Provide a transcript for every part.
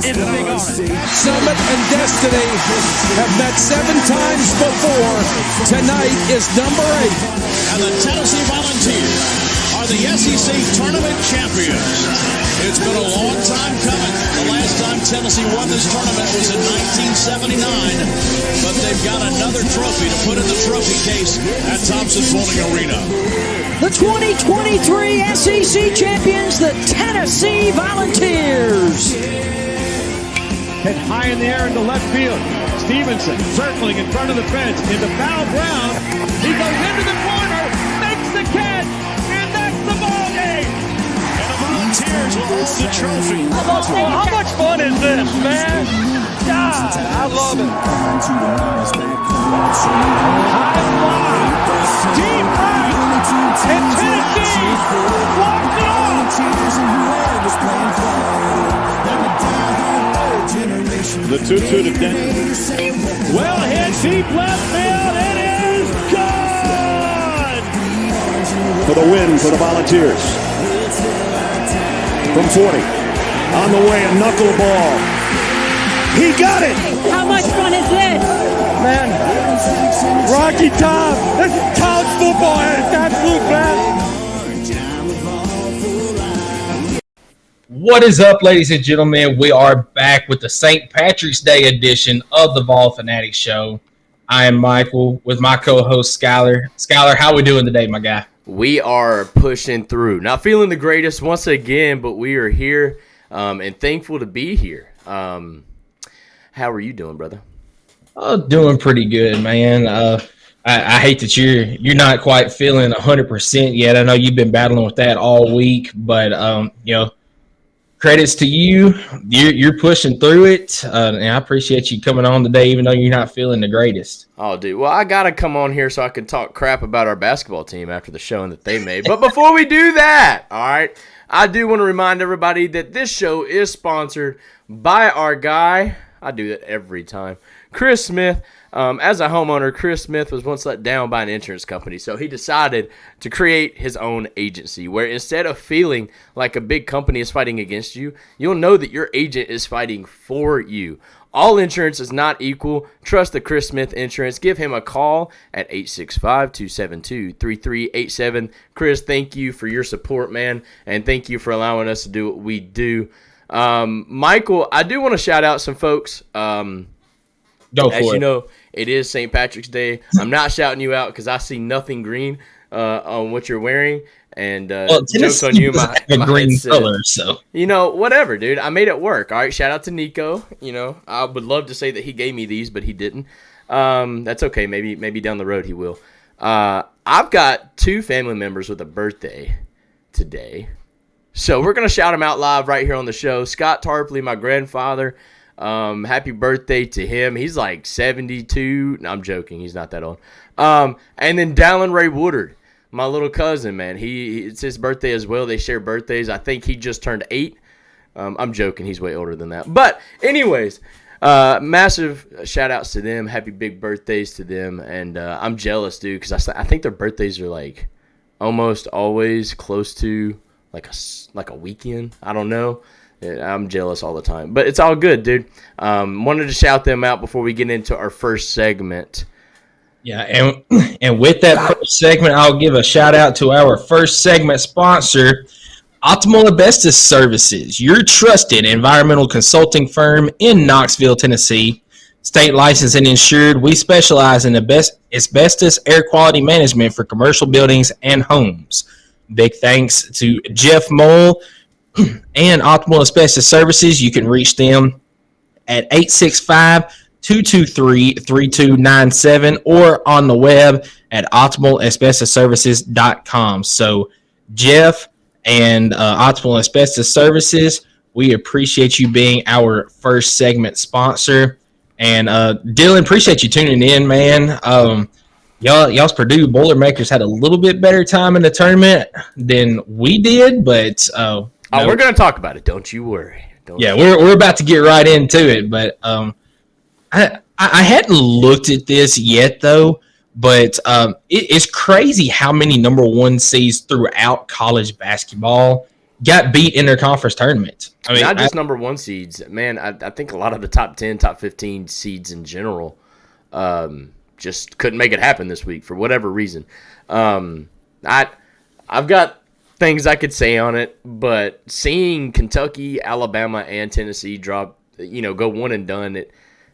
anything on it. Summit and Destiny have met 7 times before. Tonight is number 8. And the Tennessee Volunteers are the SEC Tournament champions. It's been a long time coming. The last time Tennessee won this tournament was in 1979, but they've got another trophy to put in the trophy case at Thompson Bowling Arena. The 2023 SEC champions, the Tennessee Volunteers. Hit high in the air into left field. Stevenson circling in front of the fence into foul ground. He goes into the corner, makes the catch, and that's the ball game. And the Volunteers will hold the trophy. How much fun is this, man? God, I love it. High fly, deep right, and Tennessee walks it off. The 2-2 to Denton. Well hit, deep left field, it is gone! For the win for the Volunteers. From 40. On the way, a knuckleball. He got it! How much fun is this? Man, Rocky Top, this is college football at its absolute best. What is up, ladies and gentlemen? We are back with the St. Patrick's Day edition of the Vol Fanatic Show. I am Michael with my co-host Skylar. Skylar, how we doing today, my guy? We are pushing through. Not feeling the greatest once again, but we are here and thankful to be here. How are you doing, brother? Oh, doing pretty good, man. I hate that you're not quite feeling 100% yet. I know you've been battling with that all week, but credits to you. You're pushing through it, and I appreciate you coming on today, even though you're not feeling the greatest. Oh, dude. Well, I got to come on here so I can talk crap about our basketball team after the showing that they made. But before we do that, all right, I do want to remind everybody that this show is sponsored by our guy. I do that every time, Chris Smith. As a homeowner, Chris Smith was once let down by an insurance company, so he decided to create his own agency where instead of feeling like a big company is fighting against you, you'll know that your agent is fighting for you. All insurance is not equal. Trust the Chris Smith Insurance. Give him a call at 865-272-3387. Chris, thank you for your support, man, and thank you for allowing us to do what we do. Michael, I do want to shout out some folks. Go for As it. you know, it is St. Patrick's Day. I'm not shouting you out because I see nothing green on what you're wearing. And jokes on you, my green headset. color, so whatever, dude. I made it work. All right, shout out to Nico. I would love to say that he gave me these, but he didn't. That's okay. Maybe down the road he will. I've got 2 family members with a birthday today, so we're gonna shout them out live right here on the show. Scott Tarpley, my grandfather. Happy birthday to him. He's like 72. No, I'm joking. He's not that old. And then Dallin Ray Woodard, my little cousin, man. It's his birthday as well. They share birthdays. I think he just turned 8. I'm joking. He's way older than that. But anyways, massive shout outs to them. Happy big birthdays to them. And I'm jealous, dude, because I think their birthdays are like almost always close to like a weekend. I don't know. I'm jealous all the time, but it's all good, dude. Wanted to shout them out before we get into our first segment. Yeah, and with that first segment, I'll give a shout out to our first segment sponsor, Optimal Asbestos Services, your trusted environmental consulting firm in Knoxville, Tennessee. State licensed and insured, we specialize in asbestos air quality management for commercial buildings and homes. Big thanks to Jeff Mole and Optimal Asbestos Services. You can reach them at 865-223-3297 or on the web at optimalasbestosservices.com. So, Jeff and Optimal Asbestos Services, we appreciate you being our first segment sponsor. And Dylan, appreciate you tuning in, man. Y'all's Purdue Boilermakers had a little bit better time in the tournament than we did, but we're going to talk about it. Don't you worry. We're about to get right into it, but I hadn't looked at this yet, though, but it's crazy how many number 1 seeds throughout college basketball got beat in their conference tournament. I mean, not just number 1 seeds, man. I think a lot of the top 10, top 15 seeds in general just couldn't make it happen this week for whatever reason. I've got things I could say on it, but seeing Kentucky, Alabama, and Tennessee drop, go one and done,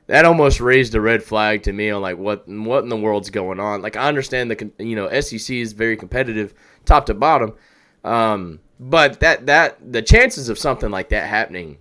that almost raised a red flag to me on like what in the world's going on. Like I understand SEC is very competitive, top to bottom, but the chances of something like that happening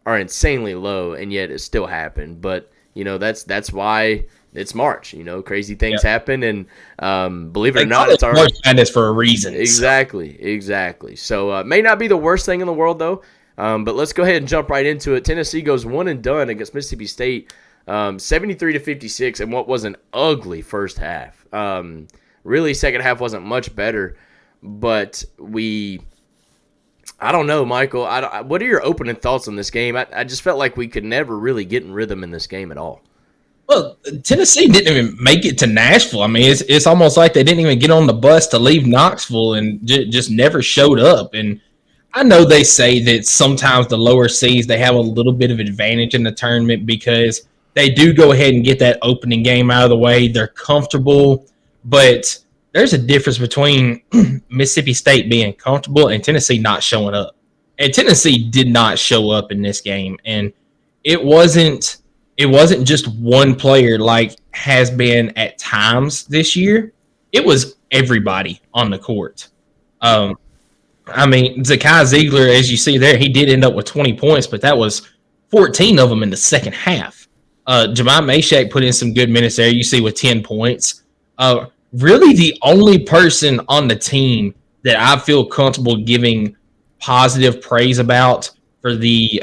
are insanely low, and yet it still happened. But that's why it's March. Crazy things happen, and believe it or not, it's March Madness for a reason. Exactly. So it may not be the worst thing in the world though. But let's go ahead and jump right into it. Tennessee goes one and done against Mississippi State, 73-56, and what was an ugly first half. Really, second half wasn't much better, but I don't know, Michael. What are your opening thoughts on this game? I just felt like we could never really get in rhythm in this game at all. Well, Tennessee didn't even make it to Nashville. I mean, it's almost like they didn't even get on the bus to leave Knoxville and just never showed up. And I know they say that sometimes the lower seeds, they have a little bit of advantage in the tournament because they do go ahead and get that opening game out of the way. They're comfortable, but there's a difference between Mississippi State being comfortable and Tennessee not showing up. And Tennessee did not show up in this game, and it wasn't just one player like has been at times this year. It was everybody on the court. I mean, Zakai Ziegler, as you see there, he did end up with 20 points, but that was 14 of them in the second half. Jemai Mashack put in some good minutes there, you see, with 10 points. Really the only person on the team that I feel comfortable giving positive praise about for the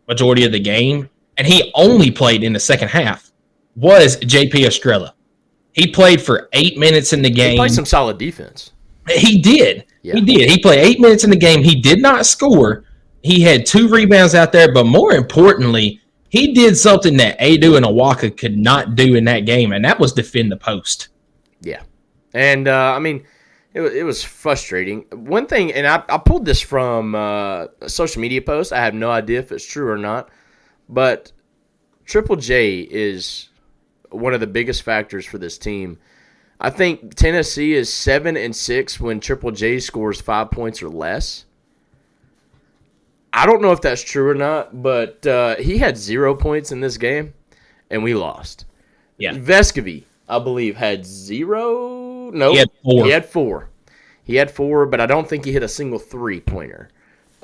majority of the game, and he only played in the second half, was J.P. Estrella. He played for 8 minutes in the game. He played some solid defense. He did. Yeah. He did. He played 8 minutes in the game. He did not score. He had 2 rebounds out there, but more importantly, he did something that Adu and Awaka could not do in that game, and that was defend the post. Yeah. And, I mean, it was frustrating. One thing, and I pulled this from a social media post. I have no idea if it's true or not, but Triple J is one of the biggest factors for this team. I think Tennessee is 7-6 when Triple J scores 5 points or less. I don't know if that's true or not, but he had 0 points in this game, and we lost. Yeah. Vescovy, I believe, had 0. No, he had 4. He had 4, but I don't think he hit a single 3-pointer.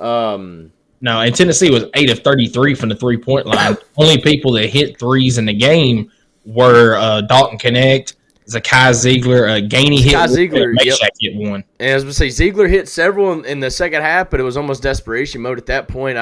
No, and Tennessee was 8 of 33 from the 3-point line. Only people that hit threes in the game were Dalton Connect, Zakai Ziegler, Gainey hit Ziegler, Mashack hit 1. And I was going to say, Ziegler hit several in the second half, but it was almost desperation mode at that point.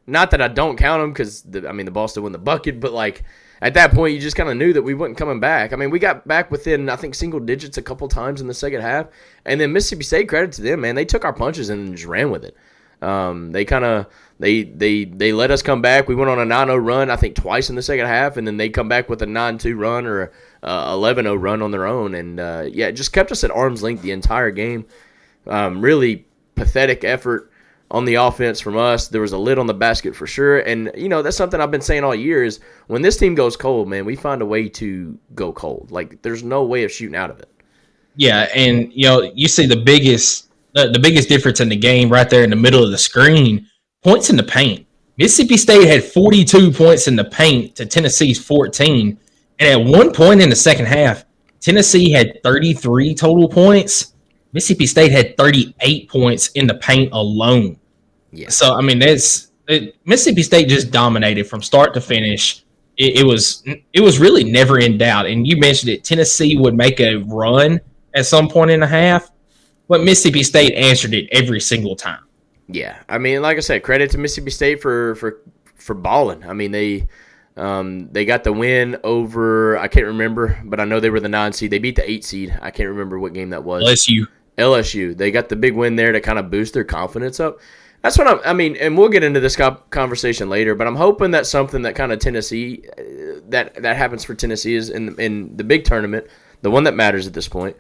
Not that I don't count them because, the ball still won the bucket, but like at that point, you just kind of knew that we wasn't coming back. I mean, we got back within, I think, single digits a couple times in the second half. And then Mississippi State, credit to them, man, they took our punches and just ran with it. They kind of they let us come back. We went on a 9-0 run, I think, twice in the second half, and then they come back with a 9-2 run or a 11-0 run on their own. And, it just kept us at arm's length the entire game. Really pathetic effort on the offense from us. There was a lid on the basket for sure. And, that's something I've been saying all year is when this team goes cold, man, we find a way to go cold. Like, there's no way of shooting out of it. Yeah, and, you see the biggest difference in the game right there in the middle of the screen, points in the paint. Mississippi State had 42 points in the paint to Tennessee's 14. And at one point in the second half, Tennessee had 33 total points. Mississippi State had 38 points in the paint alone. Yeah. So, Mississippi State just dominated from start to finish. It was really never in doubt. And you mentioned it, Tennessee would make a run at some point in the half, but Mississippi State answered it every single time. Yeah, like I said, credit to Mississippi State for balling. They got the win over, I can't remember, but I know they were the 9 seed. They beat the 8 seed. I can't remember what game that was. LSU. They got the big win there to kind of boost their confidence up. That's what and we'll get into this conversation later, but I'm hoping that something that kind of Tennessee, that happens for Tennessee is in the big tournament, the one that matters at this point.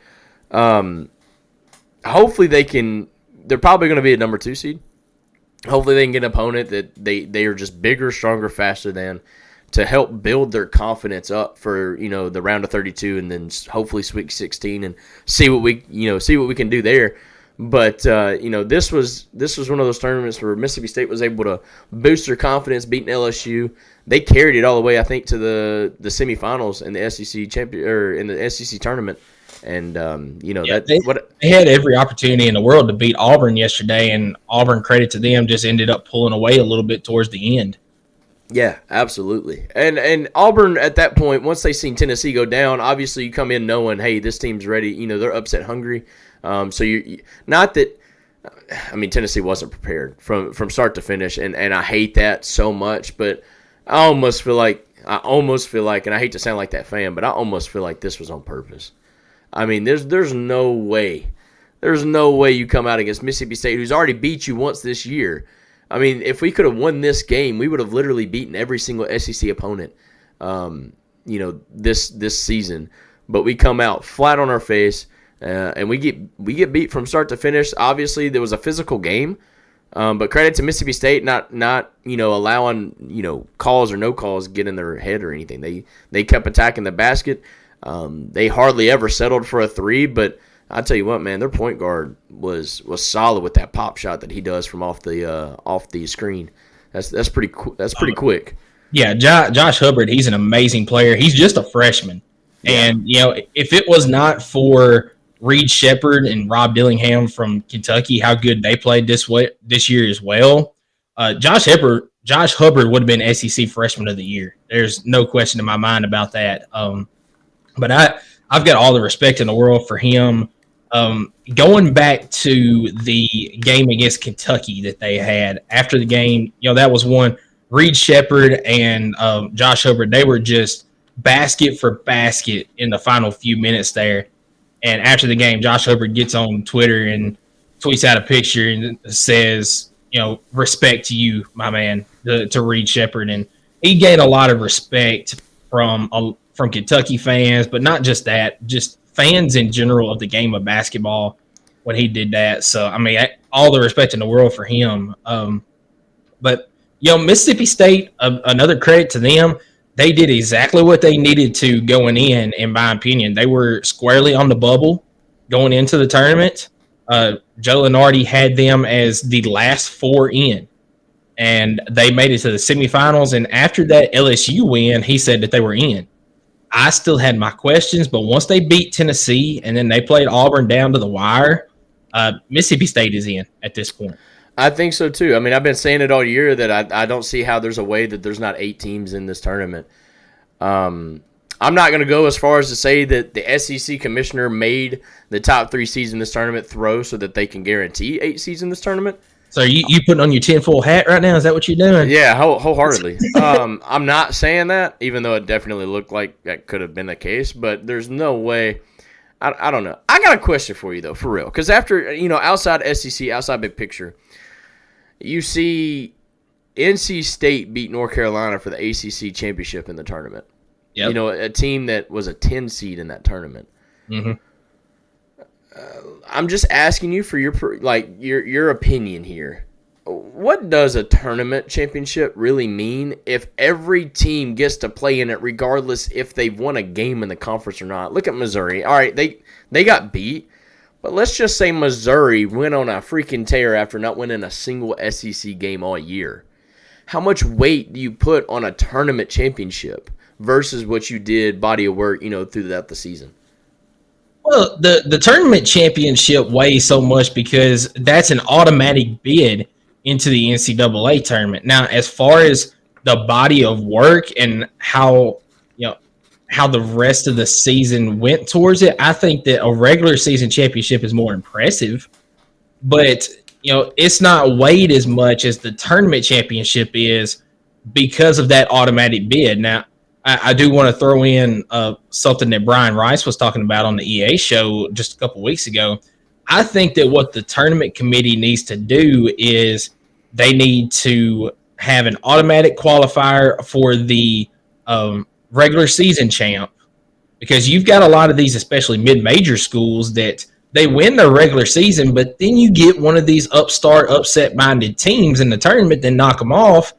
Hopefully they can they're probably going to be a number 2 seed. Hopefully they can get an opponent that they are just bigger, stronger, faster than, to help build their confidence up for, the round of 32 and then hopefully Sweet 16 and see what we can do there. But this was one of those tournaments where Mississippi State was able to boost their confidence, beating LSU. They carried it all the way, I think, to the semifinals in the SEC tournament. And they had every opportunity in the world to beat Auburn yesterday, and Auburn, credit to them, just ended up pulling away a little bit towards the end. Yeah, absolutely. And Auburn at that point, once they seen Tennessee go down, obviously you come in knowing, hey, this team's ready. They're upset hungry. So Tennessee wasn't prepared from start to finish, and I hate that so much. But I almost feel like, and I hate to sound like that fan, but I almost feel like this was on purpose. I mean, there's no way. There's no way you come out against Mississippi State, who's already beat you once this year. I mean, if we could have won this game, we would have literally beaten every single SEC opponent, this season. But we come out flat on our face, and we get beat from start to finish. Obviously, there was a physical game, but credit to Mississippi State not allowing calls or no calls get in their head or anything. They kept attacking the basket. They hardly ever settled for a 3, but I tell you what, man, their point guard was solid with that pop shot that he does from off the screen. That's pretty quick. Yeah, Josh Hubbard, he's an amazing player. He's just a freshman, and if it was not for Reed Shepherd and Rob Dillingham from Kentucky, how good they played this year as well, Josh Hubbard would have been SEC Freshman of the Year. There's no question in my mind about that. But I've got all the respect in the world for him. Going back to the game against Kentucky that they had after the game, that was one. Reed Shepherd and Josh Hubbard, they were just basket for basket in the final few minutes there. And after the game, Josh Hubbard gets on Twitter and tweets out a picture and says, respect to you, my man, to Reed Shepherd. And he gained a lot of respect from Kentucky fans, but not just that, just fans in general of the game of basketball when he did that. So, all the respect in the world for him. But, Mississippi State, another credit to them, they did exactly what they needed to going in my opinion. They were squarely on the bubble going into the tournament. Joe Lunardi had them as the last 4 in, and they made it to the semifinals. And after that LSU win, he said that they were in. I still had my questions, but once they beat Tennessee and then they played Auburn down to the wire, Mississippi State is in at this point. I think so too. I've been saying it all year that I don't see how there's a way that there's not 8 teams in this tournament. I'm not going to go as far as to say that the SEC commissioner made the top 3 seeds in this tournament throw so that they can guarantee 8 seeds in this tournament. So you putting on your tinfoil hat right now? Is that what you're doing? Yeah, wholeheartedly. I'm not saying that, even though it definitely looked like that could have been the case. But there's no way. I don't know. I got a question for you though, for real. Because after outside SEC, outside big picture, you see NC State beat North Carolina for the ACC championship in the tournament. Yep. A team that was a 10 seed in that tournament. Mm-hmm. I'm just asking you for your opinion here. What does a tournament championship really mean if every team gets to play in it regardless if they've won a game in the conference or not? Look at Missouri. All right, they got beat, but let's just say Missouri went on a freaking tear after not winning a single SEC game all year. How much weight do you put on a tournament championship versus what you did body of work, throughout the season? Well, the tournament championship weighs so much because that's an automatic bid into the NCAA tournament. Now, as far as the body of work and how the rest of the season went towards it, I think that a regular season championship is more impressive. But, it's not weighed as much as the tournament championship is because of that automatic bid. Now, I do want to throw in something that Brian Rice was talking about on the EA show just a couple weeks ago. I think that what the tournament committee needs to do is they need to have an automatic qualifier for the regular season champ, because you've got a lot of these, especially mid-major schools, that they win their regular season, but then you get one of these upset-minded teams in the tournament that knock them off.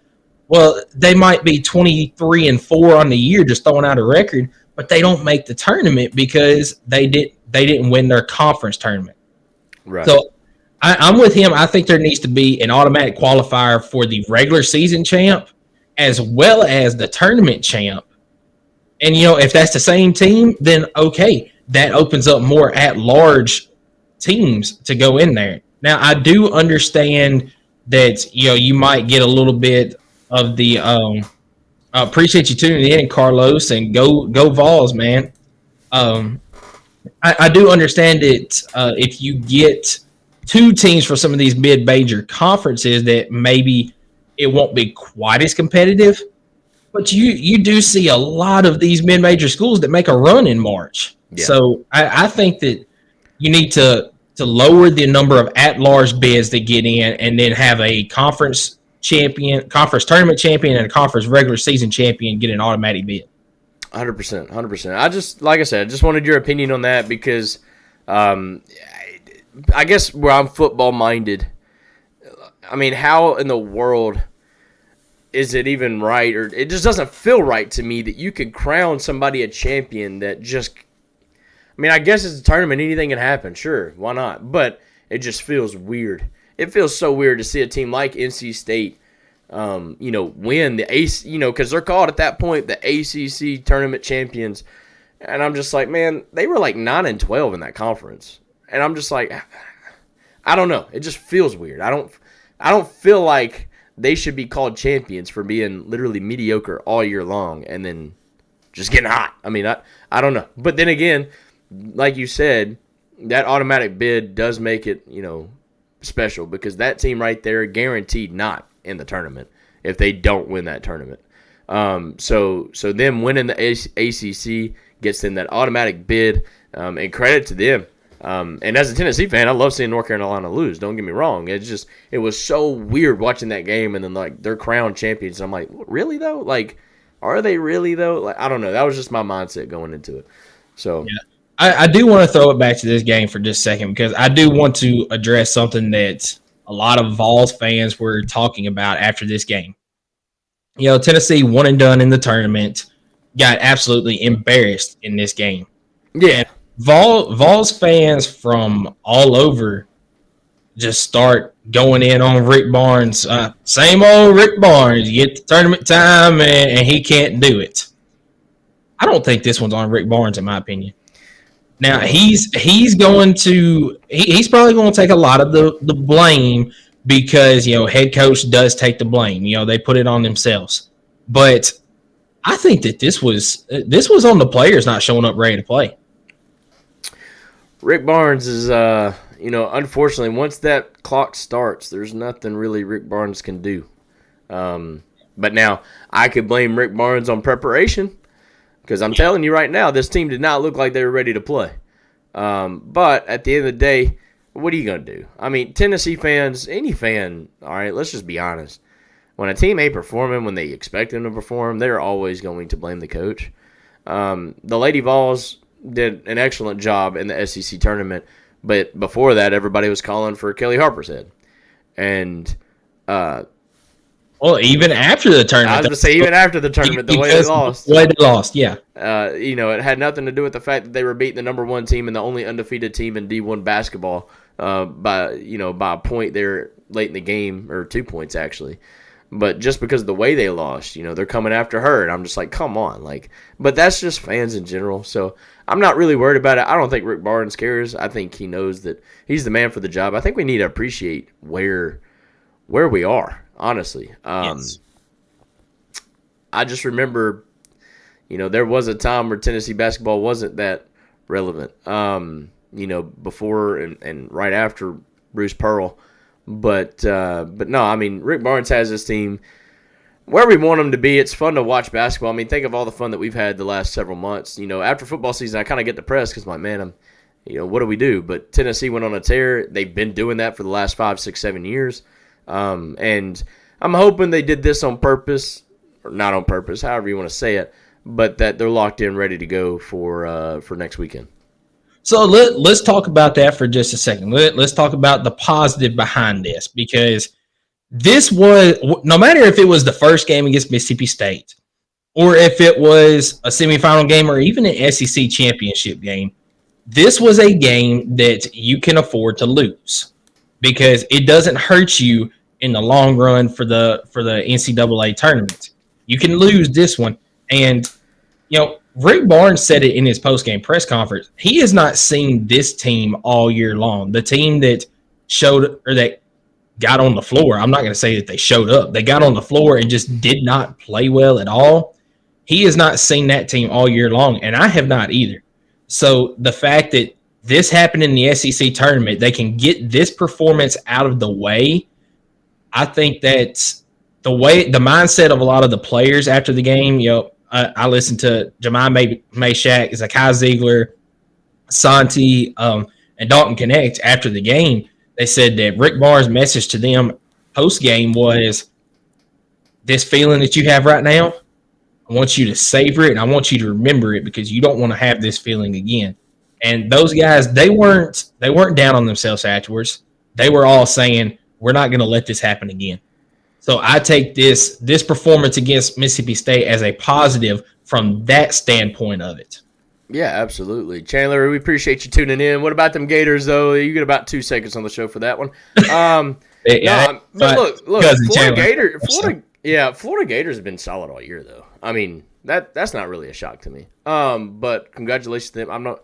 Well, they might be 23-4 on the year, just throwing out a record, but they don't make the tournament because they didn't win their conference tournament. Right. So I'm with him. I think there needs to be an automatic qualifier for the regular season champ as well as the tournament champ. And, if that's the same team, then okay, that opens up more at-large teams to go in there. Now, I do understand that, you might get a little bit of the appreciate you tuning in, Carlos, and go Vols, man. I do understand that if you get two teams for some of these mid-major conferences that maybe it won't be quite as competitive, but you do see a lot of these mid-major schools that make a run in March. Yeah. So I think that you need to lower the number of at-large bids that get in and then have a conference champion, conference tournament champion, and a conference regular season champion get an automatic bid. 100%. Like I said, I just wanted your opinion on that because I guess where I'm football minded, I mean, how in the world is it even right, or it just doesn't feel right to me that you could crown somebody a champion that just, I mean, I guess it's a tournament, anything can happen, sure, why not? But it just feels weird. It feels so weird to see a team like NC State, win the AC, because they're called at that point the ACC tournament champions, and I'm just like, man, they were like 9-12 in that conference, and I'm just like, I don't know, it just feels weird. I don't feel like they should be called champions for being literally mediocre all year long and then just getting hot. I mean, I don't know. But then again, like you said, that automatic bid does make it, special because that team right there guaranteed not in the tournament if they don't win that tournament. So them winning the ACC gets them that automatic bid, and credit to them. And as a Tennessee fan, I love seeing North Carolina lose. Don't get me wrong. It was so weird watching that game and then like they're crowned champions. I'm like, really though? Like, are they really though? Like, I don't know. That was just my mindset going into it. So yeah. I do want to throw it back to this game for just a second because I do want to address something that a lot of Vols fans were talking about after this game. Tennessee one and done in the tournament, got absolutely embarrassed in this game. Yeah. Vols fans from all over just start going in on Rick Barnes. Same old Rick Barnes. You get the tournament time, and he can't do it. I don't think this one's on Rick Barnes, in my opinion. Now, he's probably going to take a lot of the blame because, head coach does take the blame. They put it on themselves. But I think that this was on the players not showing up ready to play. Rick Barnes is, unfortunately, once that clock starts, there's nothing really Rick Barnes can do. But now, I could blame Rick Barnes on preparation because I'm telling you right now, this team did not look like they were ready to play. But at the end of the day, what are you going to do? I mean, Tennessee fans, any fan, all right, let's just be honest. When a team ain't performing when they expect them to perform, they're always going to blame the coach. The Lady Vols did an excellent job in the SEC tournament, but before that, everybody was calling for Kelly Harper's head. And well, even after the tournament. I was going to say, even after the tournament, the way they lost. The way they lost, yeah. It had nothing to do with the fact that they were beating the number one team and the only undefeated team in D1 basketball by a point there late in the game, or 2 points actually. But just because of the way they lost, they're coming after her, and I'm just like, come on. But that's just fans in general. So I'm not really worried about it. I don't think Rick Barnes cares. I think he knows that he's the man for the job. I think we need to appreciate where we are, honestly. Yes. I just remember, there was a time where Tennessee basketball wasn't that relevant, before and right after Bruce Pearl. But no, I mean, Rick Barnes has this team where we want them to be. It's fun to watch basketball. I mean, think of all the fun that we've had the last several months. After football season, I kind of get depressed because I'm like, man, what do we do? But Tennessee went on a tear. They've been doing that for the last 5, 6, 7 years. And I'm hoping they did this on purpose, or not on purpose, however you want to say it, but that they're locked in, ready to go for next weekend. So let's talk about that for just a second. Let's talk about the positive behind this, because this was, no matter if it was the first game against Mississippi State or if it was a semifinal game or even an SEC championship game, this was a game that you can afford to lose because it doesn't hurt you in the long run for the NCAA tournament. You can lose this one. And, Rick Barnes said it in his post-game press conference. He has not seen this team all year long. The team that that got on the floor. I'm not going to say that they showed up. They got on the floor and just did not play well at all. He has not seen that team all year long, and I have not either. So the fact that this happened in the SEC tournament, they can get this performance out of the way. I think that's the mindset of a lot of the players after the game. I listened to Jemai Mayshak, Zakai Ziegler, Santi, and Dalton Connect after the game. They said that Rick Barnes' message to them post-game was, this feeling that you have right now, I want you to savor it, and I want you to remember it because you don't want to have this feeling again. And those guys, they weren't down on themselves afterwards. They were all saying, we're not going to let this happen again. So I take this performance against Mississippi State as a positive from that standpoint of it. Yeah, absolutely. Chandler, we appreciate you tuning in. What about them Gators, though? You get about 2 seconds on the show for that one. Look, Florida Gators have been solid all year, though. I mean, that's not really a shock to me. But congratulations to them.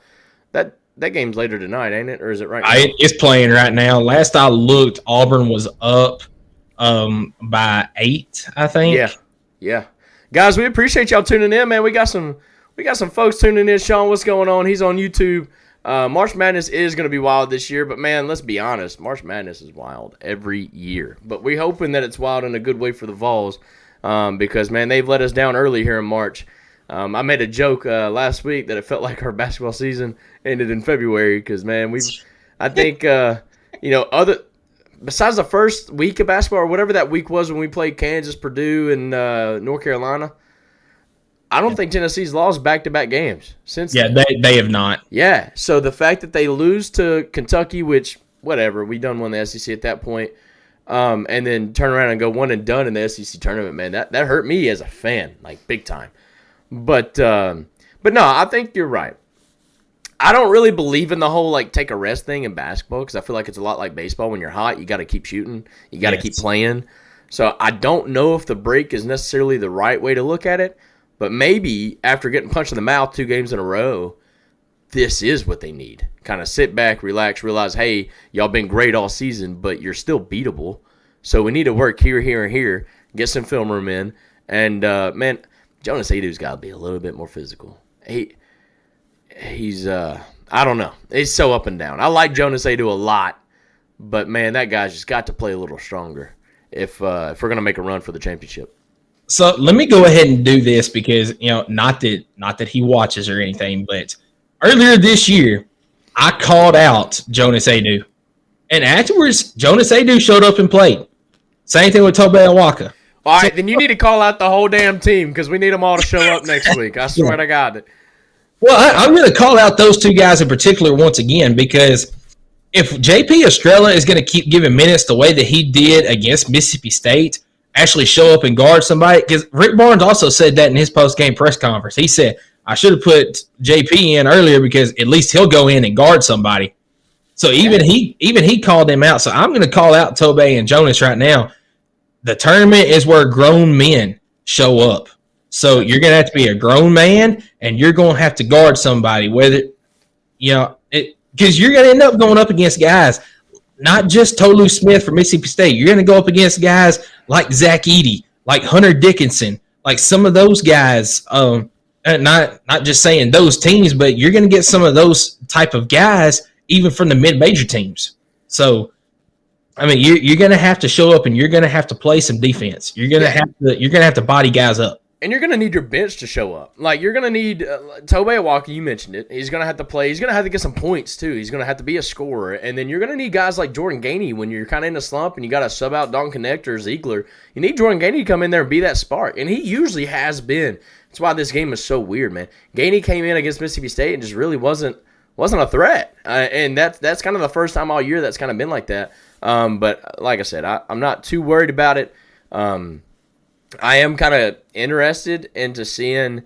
That game's later tonight, ain't it? Or is it right now? It's playing right now. Last I looked, Auburn was up by 8, I think. Yeah. Guys, we appreciate y'all tuning in, man. We got some folks tuning in. Sean, what's going on? He's on YouTube. March Madness is going to be wild this year, but man, let's be honest. March Madness is wild every year, but we're hoping that it's wild in a good way for the Vols, because man, they've let us down early here in March. I made a joke last week that it felt like our basketball season ended in February because man, besides the first week of basketball or whatever that week was when we played Kansas, Purdue, and North Carolina, I don't think Tennessee's lost back-to-back games since then. They have not. Yeah, so the fact that they lose to Kentucky, which, whatever, we done won the SEC at that point, and then turn around and go one and done in the SEC tournament, man, that hurt me as a fan, like big time. But no, I think you're right. I don't really believe in the whole take a rest thing in basketball because I feel like it's a lot like baseball. When you're hot, you got to keep shooting. You got to keep playing. So I don't know if the break is necessarily the right way to look at it, but maybe after getting punched in the mouth 2 games in a row, this is what they need. Kind of sit back, relax, realize, hey, y'all been great all season, but you're still beatable. So we need to work here, here, and here, get some film room in. And, man, Jonas Adu's got to be a little bit more physical. He's I don't know. He's so up and down. I like Jonas Adu a lot, but man, that guy's just got to play a little stronger if we're gonna make a run for the championship. So let me go ahead and do this because not that he watches or anything, but earlier this year I called out Jonas Adu, and afterwards Jonas Adu showed up and played. Same thing with Tobe Awaka. All right, then you need to call out the whole damn team because we need them all to show up next week. I swear to God. Well, I'm going to call out those 2 guys in particular once again because if JP Estrella is going to keep giving minutes the way that he did against Mississippi State, actually show up and guard somebody, because Rick Barnes also said that in his post-game press conference. He said, I should have put JP in earlier because at least he'll go in and guard somebody. So even he called him out. So I'm going to call out Tobe and Jonas right now. The tournament is where grown men show up. So you're going to have to be a grown man, and you're going to have to guard somebody, whether because you're going to end up going up against guys, not just Tolu Smith from Mississippi State. You're going to go up against guys like Zach Edey, like Hunter Dickinson, like some of those guys. Not just saying those teams, but you're going to get some of those type of guys even from the mid-major teams. So, I mean, you're going to have to show up, and you're going to have to play some defense. You're going to have to body guys up. And you're going to need your bench to show up. Like, you're going to need Tobe Awaka, you mentioned it. He's going to have to play. He's going to have to get some points, too. He's going to have to be a scorer. And then you're going to need guys like Jordan Gainey when you're kind of in a slump and you got to sub out Don Connect or Ziegler. You need Jordan Gainey to come in there and be that spark. And he usually has been. That's why this game is so weird, man. Gainey came in against Mississippi State and just really wasn't wasn't a threat. And that's kind of the first time all year that's kind of been like that. But like I said, I'm not too worried about it. I am kind of interested into seeing,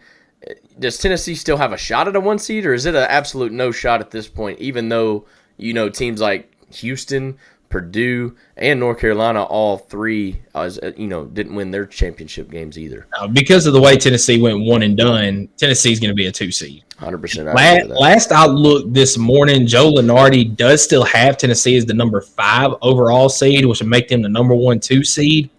does Tennessee still have a shot at a 1 seed, or is it an absolute no shot at this point, even though, teams like Houston, Purdue, and North Carolina, all three, didn't win their championship games either. Because of the way Tennessee went one and done, Tennessee's going to be a 2 seed. 100%. Last I looked this morning, Joe Lunardi does still have Tennessee as the number 5 overall seed, which would make them the number 1-2 seed,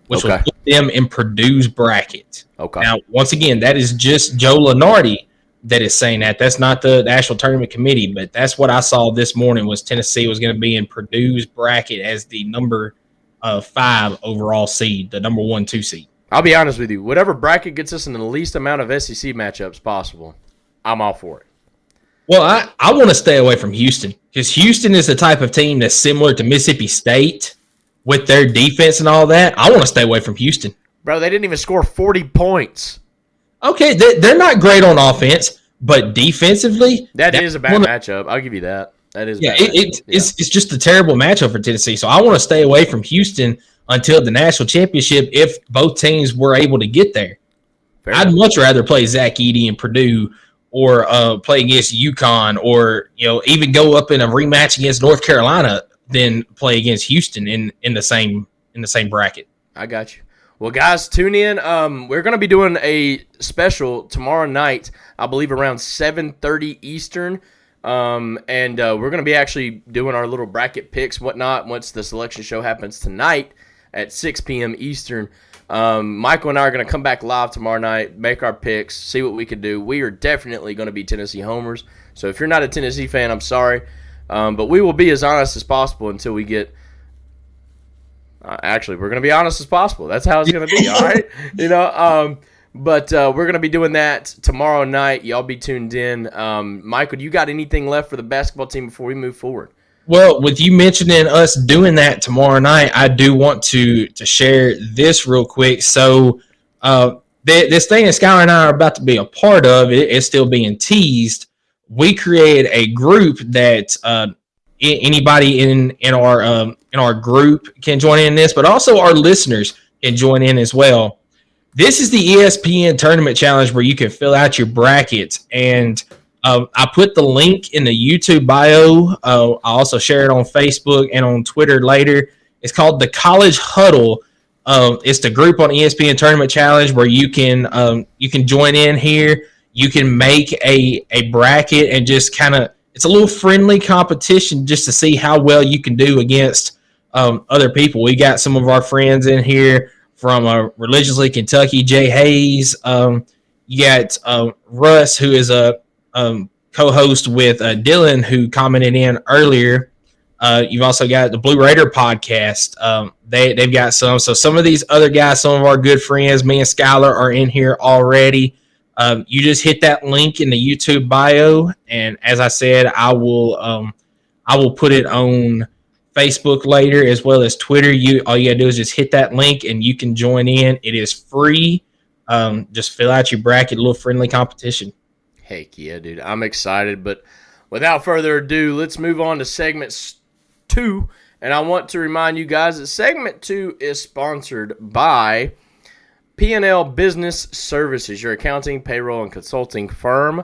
which will put them in Purdue's bracket. Okay. Now, once again, that is just Joe Lunardi that is saying that. That's not the actual tournament committee, but that's what I saw this morning was Tennessee was going to be in Purdue's bracket as the number 5 overall seed, the number 1-2 seed. I'll be honest with you. Whatever bracket gets us in the least amount of SEC matchups possible, I'm all for it. Well, I want to stay away from Houston because Houston is the type of team that's similar to Mississippi State with their defense and all that. I want to stay away from Houston. Bro, they didn't even score 40 points. Okay, they're not great on offense, but defensively, that is a bad matchup. I'll give you that. That is it's just a terrible matchup for Tennessee. So I want to stay away from Houston until the national championship if both teams were able to get there. I'd much rather play Zach Edey in Purdue or play against UConn or even go up in a rematch against North Carolina than play against Houston in the same bracket. I got you. Well, guys, tune in. We're going to be doing a special tomorrow night, I believe around 7:30 Eastern. And we're going to be actually doing our little bracket picks, whatnot, once the selection show happens tonight at 6 p.m. Eastern. Michael and I are going to come back live tomorrow night, make our picks, see what we can do. We are definitely going to be Tennessee homers. So if you're not a Tennessee fan, I'm sorry. But we will be as honest as possible until we get actually, we're going to be honest as possible. That's how it's going to be, all right? But we're going to be doing that tomorrow night. Y'all be tuned in. Michael, do you got anything left for the basketball team before we move forward? Well, with you mentioning us doing that tomorrow night, I do want to share this real quick. So this thing that Skylar and I are about to be a part of, it's still being teased. We created a group that anybody in our group can join in this, but also our listeners can join in as well. This is the ESPN Tournament Challenge where you can fill out your brackets, and I put the link in the YouTube bio. I'll also share it on Facebook and on Twitter later. It's called the College Huddle. It's the group on ESPN Tournament Challenge where you can join in here. You can make a bracket and just kind of, it's a little friendly competition just to see how well you can do against other people. We got some of our friends in here from Religiously Kentucky, Jay Hayes. You got Russ, who is a co-host with Dylan, who commented in earlier. You've also got the Blue Raider podcast. They've got some. So some of these other guys, some of our good friends, me and Skylar are in here already. You just hit that link in the YouTube bio, and as I said, I will put it on Facebook later as well as Twitter. All you gotta do is just hit that link, and you can join in. It is free. Just fill out your bracket, a little friendly competition. Heck yeah, dude! I'm excited, but without further ado, let's move on to segment 2. And I want to remind you guys that segment 2 is sponsored by P&L Business Services, your accounting, payroll, and consulting firm.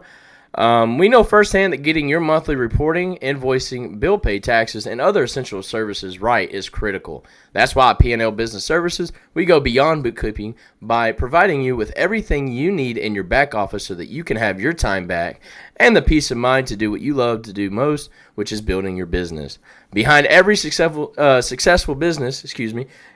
We know firsthand that getting your monthly reporting, invoicing, bill pay, taxes, and other essential services right is critical. That's why at P&L Business Services, we go beyond bookkeeping by providing you with everything you need in your back office so that you can have your time back and the peace of mind to do what you love to do most, which is building your business. Behind every successful business,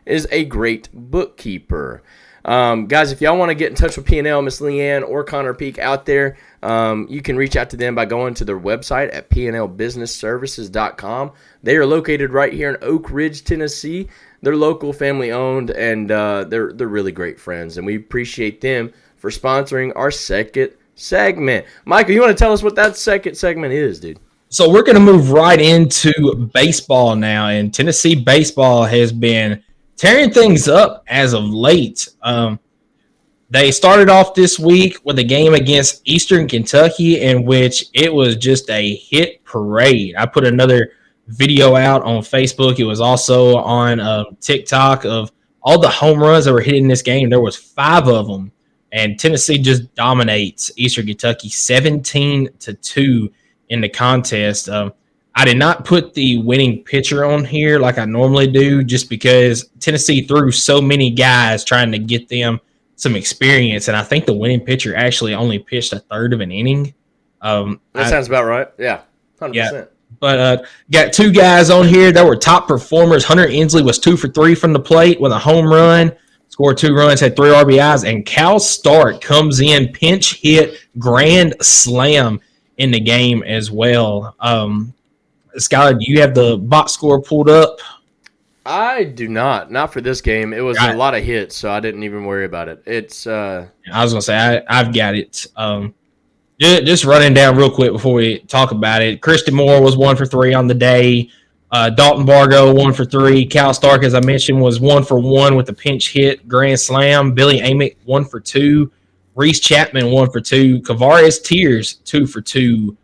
is a great bookkeeper. Guys, if y'all want to get in touch with P&L, Miss Leanne, or Connor Peak out there, you can reach out to them by going to their website at pnlbusinessservices.com. They are located right here in Oak Ridge, Tennessee. They're local, family-owned, and they're really great friends, and we appreciate them for sponsoring our second segment. Michael, you want to tell us what that second segment is, dude? So we're going to move right into baseball now, and Tennessee baseball has been tearing things up as of late. They started off this week with a game against Eastern Kentucky in which it was just a hit parade. I put another video out on Facebook. It was also on TikTok of all the home runs that were hit in this game. There was 5 of them, and Tennessee just dominates Eastern Kentucky 17-2 in the contest. I did not put the winning pitcher on here like I normally do just because Tennessee threw so many guys trying to get them some experience, and I think the winning pitcher actually only pitched a third of an inning. That sounds about right. Yeah, 100%. Yeah. But got 2 guys on here that were top performers. Hunter Inslee was 2 for 3 from the plate with a home run, scored 2 runs, had 3 RBIs, and Cal Stark comes in, pinch hit, grand slam in the game as well. Skylar, do you have the box score pulled up? I do not for this game. It was a lot of hits, so I didn't even worry about it. It's I was gonna say I've got it. Just running down real quick before we talk about it. Christian Moore was 1 for 3 on the day. Dalton Bargo 1 for 3. Cal Stark, as I mentioned, was 1 for 1 with a pinch hit grand slam. Billy Amick 1 for 2. Reese Chapman 1 for 2. Kavaris Tears 2 for 2.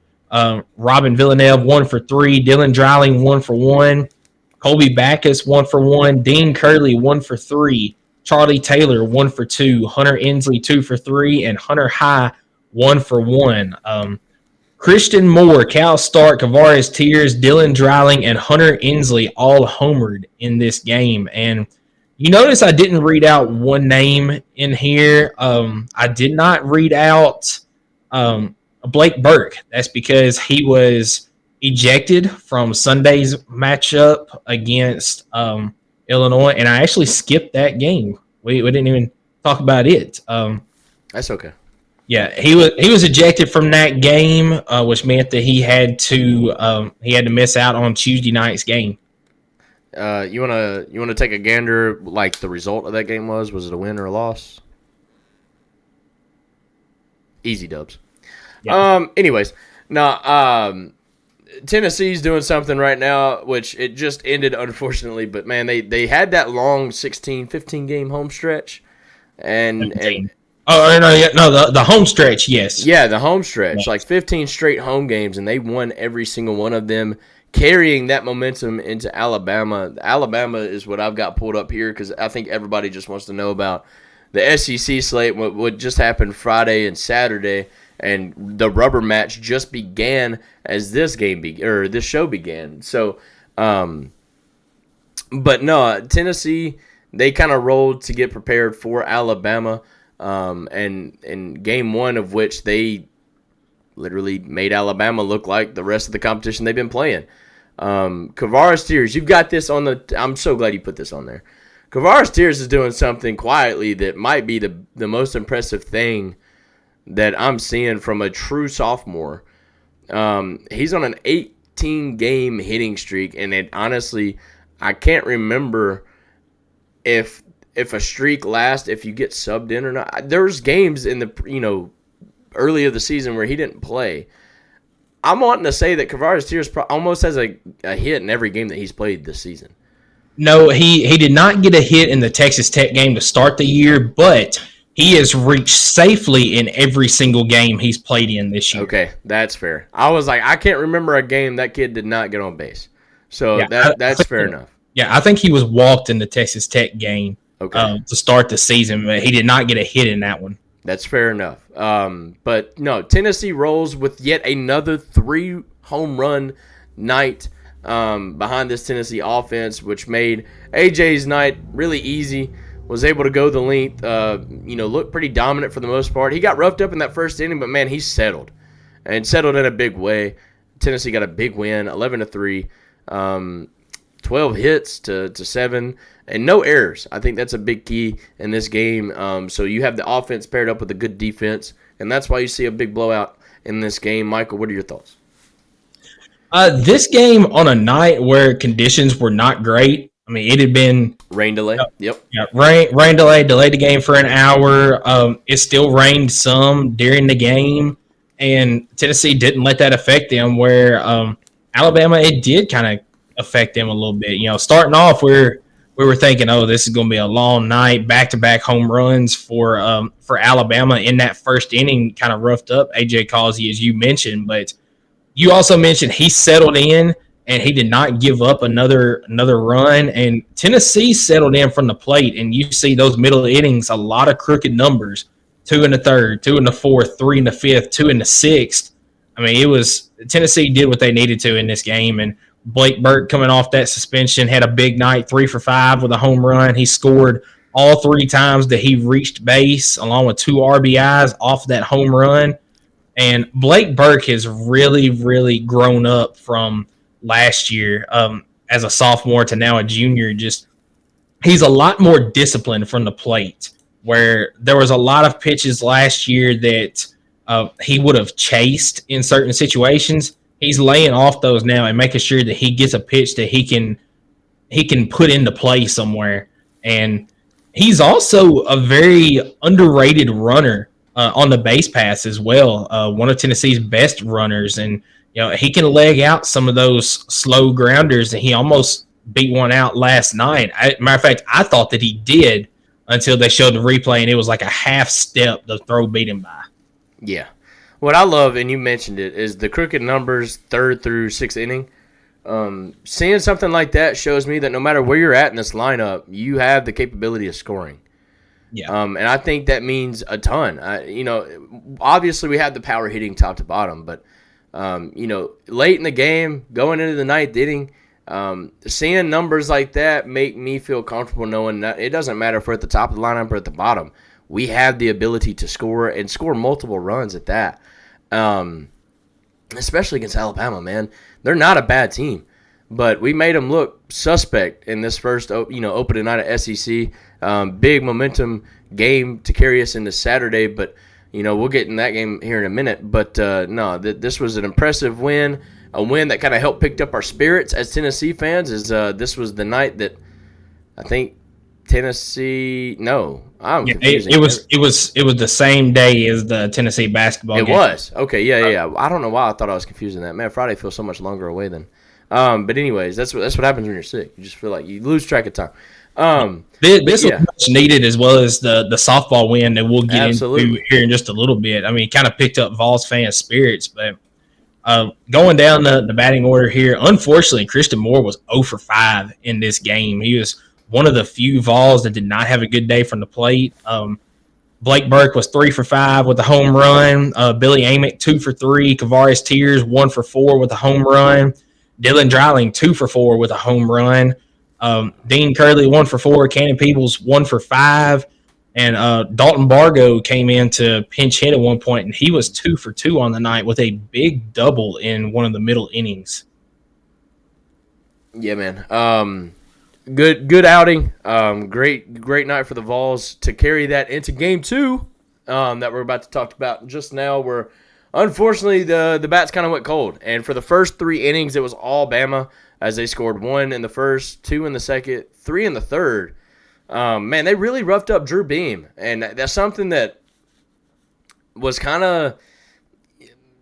Robin Villeneuve 1 for 3. Dylan Dreiling 1 for 1. Colby Backus 1 for 1. Dean Curley 1 for 3. Charlie Taylor 1 for 2. Hunter Inslee 2 for 3. And Hunter High 1 for 1. Christian Moore, Cal Stark, Kavaris Tears, Dylan Dreiling, and Hunter Inslee all homered in this game. And you notice I didn't read out one name in here. I did not read out Blake Burke. That's because he was ejected from Sunday's matchup against Illinois, and I actually skipped that game. We didn't even talk about it. That's okay. Yeah, he was ejected from that game, which meant that he had to miss out on Tuesday night's game. You wanna take a gander like the result of that game was? Was it a win or a loss? Easy dubs. Yeah. Anyways, no. Tennessee's doing something right now, which it just ended, unfortunately. But, man, they had that long 16, 15-game home stretch. And the home stretch, yes. Yeah, the home stretch, like 15 straight home games, and they won every single one of them, carrying that momentum into Alabama. Alabama is what I've got pulled up here because I think everybody just wants to know about the SEC slate, what just happened Friday and Saturday. And the rubber match just began as this show began. So, but no, Tennessee, they kind of rolled to get prepared for Alabama, and in game 1 of which they literally made Alabama look like the rest of the competition they've been playing. Kavaris Tears, you've got this on the. I'm so glad you put this on there. Kavaris Tears is doing something quietly that might be the most impressive thing that I'm seeing from a true sophomore. He's on an 18-game hitting streak, and honestly, I can't remember if a streak lasts if you get subbed in or not. There's games in the early of the season where he didn't play. I'm wanting to say that Kavaris Tears almost has a hit in every game that he's played this season. No, he did not get a hit in the Texas Tech game to start the year, but he has reached safely in every single game he's played in this year. Okay, that's fair. I was like, I can't remember a game that kid did not get on base. So yeah, that's fair enough. Yeah, I think he was walked in the Texas Tech game to start the season, but he did not get a hit in that one. That's fair enough. But no, Tennessee rolls with yet another 3 home run night behind this Tennessee offense, which made AJ's night really easy. Was able to go the length, looked pretty dominant for the most part. He got roughed up in that first inning, but, man, he settled. And settled in a big way. Tennessee got a big win, 11-3, 12 hits to 7, and no errors. I think that's a big key in this game. So you have the offense paired up with a good defense, and that's why you see a big blowout in this game. Michael, what are your thoughts? This game on a night where conditions were not great, I mean, it had been rain delay. Yep. Yeah, rain delay, delayed the game for an hour. It still rained some during the game, and Tennessee didn't let that affect them. Where Alabama, it did kind of affect them a little bit. Starting off, we're we were thinking, oh, this is going to be a long night, back-to-back home runs for Alabama in that first inning, kind of roughed up A.J. Causey, as you mentioned. But you also mentioned he settled in, and he did not give up another run. And Tennessee settled in from the plate, and you see those middle innings, a lot of crooked numbers, 2 in the third, 2 in the fourth, 3 in the fifth, 2 in the sixth. I mean, Tennessee did what they needed to in this game, and Blake Burke coming off that suspension had a big night, 3 for 5 with a home run. He scored all 3 times that he reached base, along with 2 RBIs off that home run. And Blake Burke has really, really grown up from last year as a sophomore to now a junior. Just he's a lot more disciplined from the plate, where there was a lot of pitches last year that he would have chased in certain situations. He's laying off those now and making sure that he gets a pitch that he can put into play somewhere. And he's also a very underrated runner on the base pass as well. One of Tennessee's best runners, and he can leg out some of those slow grounders, and he almost beat one out last night. Matter of fact, I thought that he did until they showed the replay, and it was like a half step the throw beat him by. Yeah. What I love, and you mentioned it, is the crooked numbers 3rd through 6th inning. Seeing something like that shows me that no matter where you're at in this lineup, you have the capability of scoring. Yeah. And I think that means a ton. Obviously we have the power hitting top to bottom, but late in the game, going into the 9th inning, seeing numbers like that make me feel comfortable knowing that it doesn't matter if we're at the top of the lineup or at the bottom. We have the ability to score and score multiple runs at that. Especially against Alabama, man. They're not a bad team, but we made them look suspect in this first, opening night of SEC. Big momentum game to carry us into Saturday, but we'll get in that game here in a minute. But this was an impressive win, a win that kind of helped pick up our spirits as Tennessee fans. This was the night that I think Tennessee. No, I'm confusing. It was the same day as the Tennessee basketball game. It was. Okay, yeah. I don't know why I thought I was confusing that. Man, Friday feels so much longer away than. But anyways, that's what happens when you're sick. You just feel like you lose track of time. This was much needed, as well as the softball win that we'll get into here in just a little bit. I mean, it kind of picked up Vols fans' spirits, but going down the batting order here, unfortunately, Christian Moore was 0 for 5 in this game. He was one of the few Vols that did not have a good day from the plate. Blake Burke was 3 for 5 with a home run. Billy Amick 2 for 3. Kavaris Tears 1 for 4 with a home run. Dylan Dreiling 2 for 4 with a home run. Dean Curley 1 for 4. Cannon Peebles 1 for 5. And Dalton Bargo came in to pinch hit at one point, and he was 2 for 2 on the night with a big double in one of the middle innings. Yeah, man. Good outing. Great night for the Vols to carry that into game 2 that we're about to talk about just now, where unfortunately the bats kind of went cold. And for the first 3 innings, it was all Bama, as they scored 1 in the first, 2 in the second, 3 in the third. Man, they really roughed up Drew Beam, and that's something that was kind of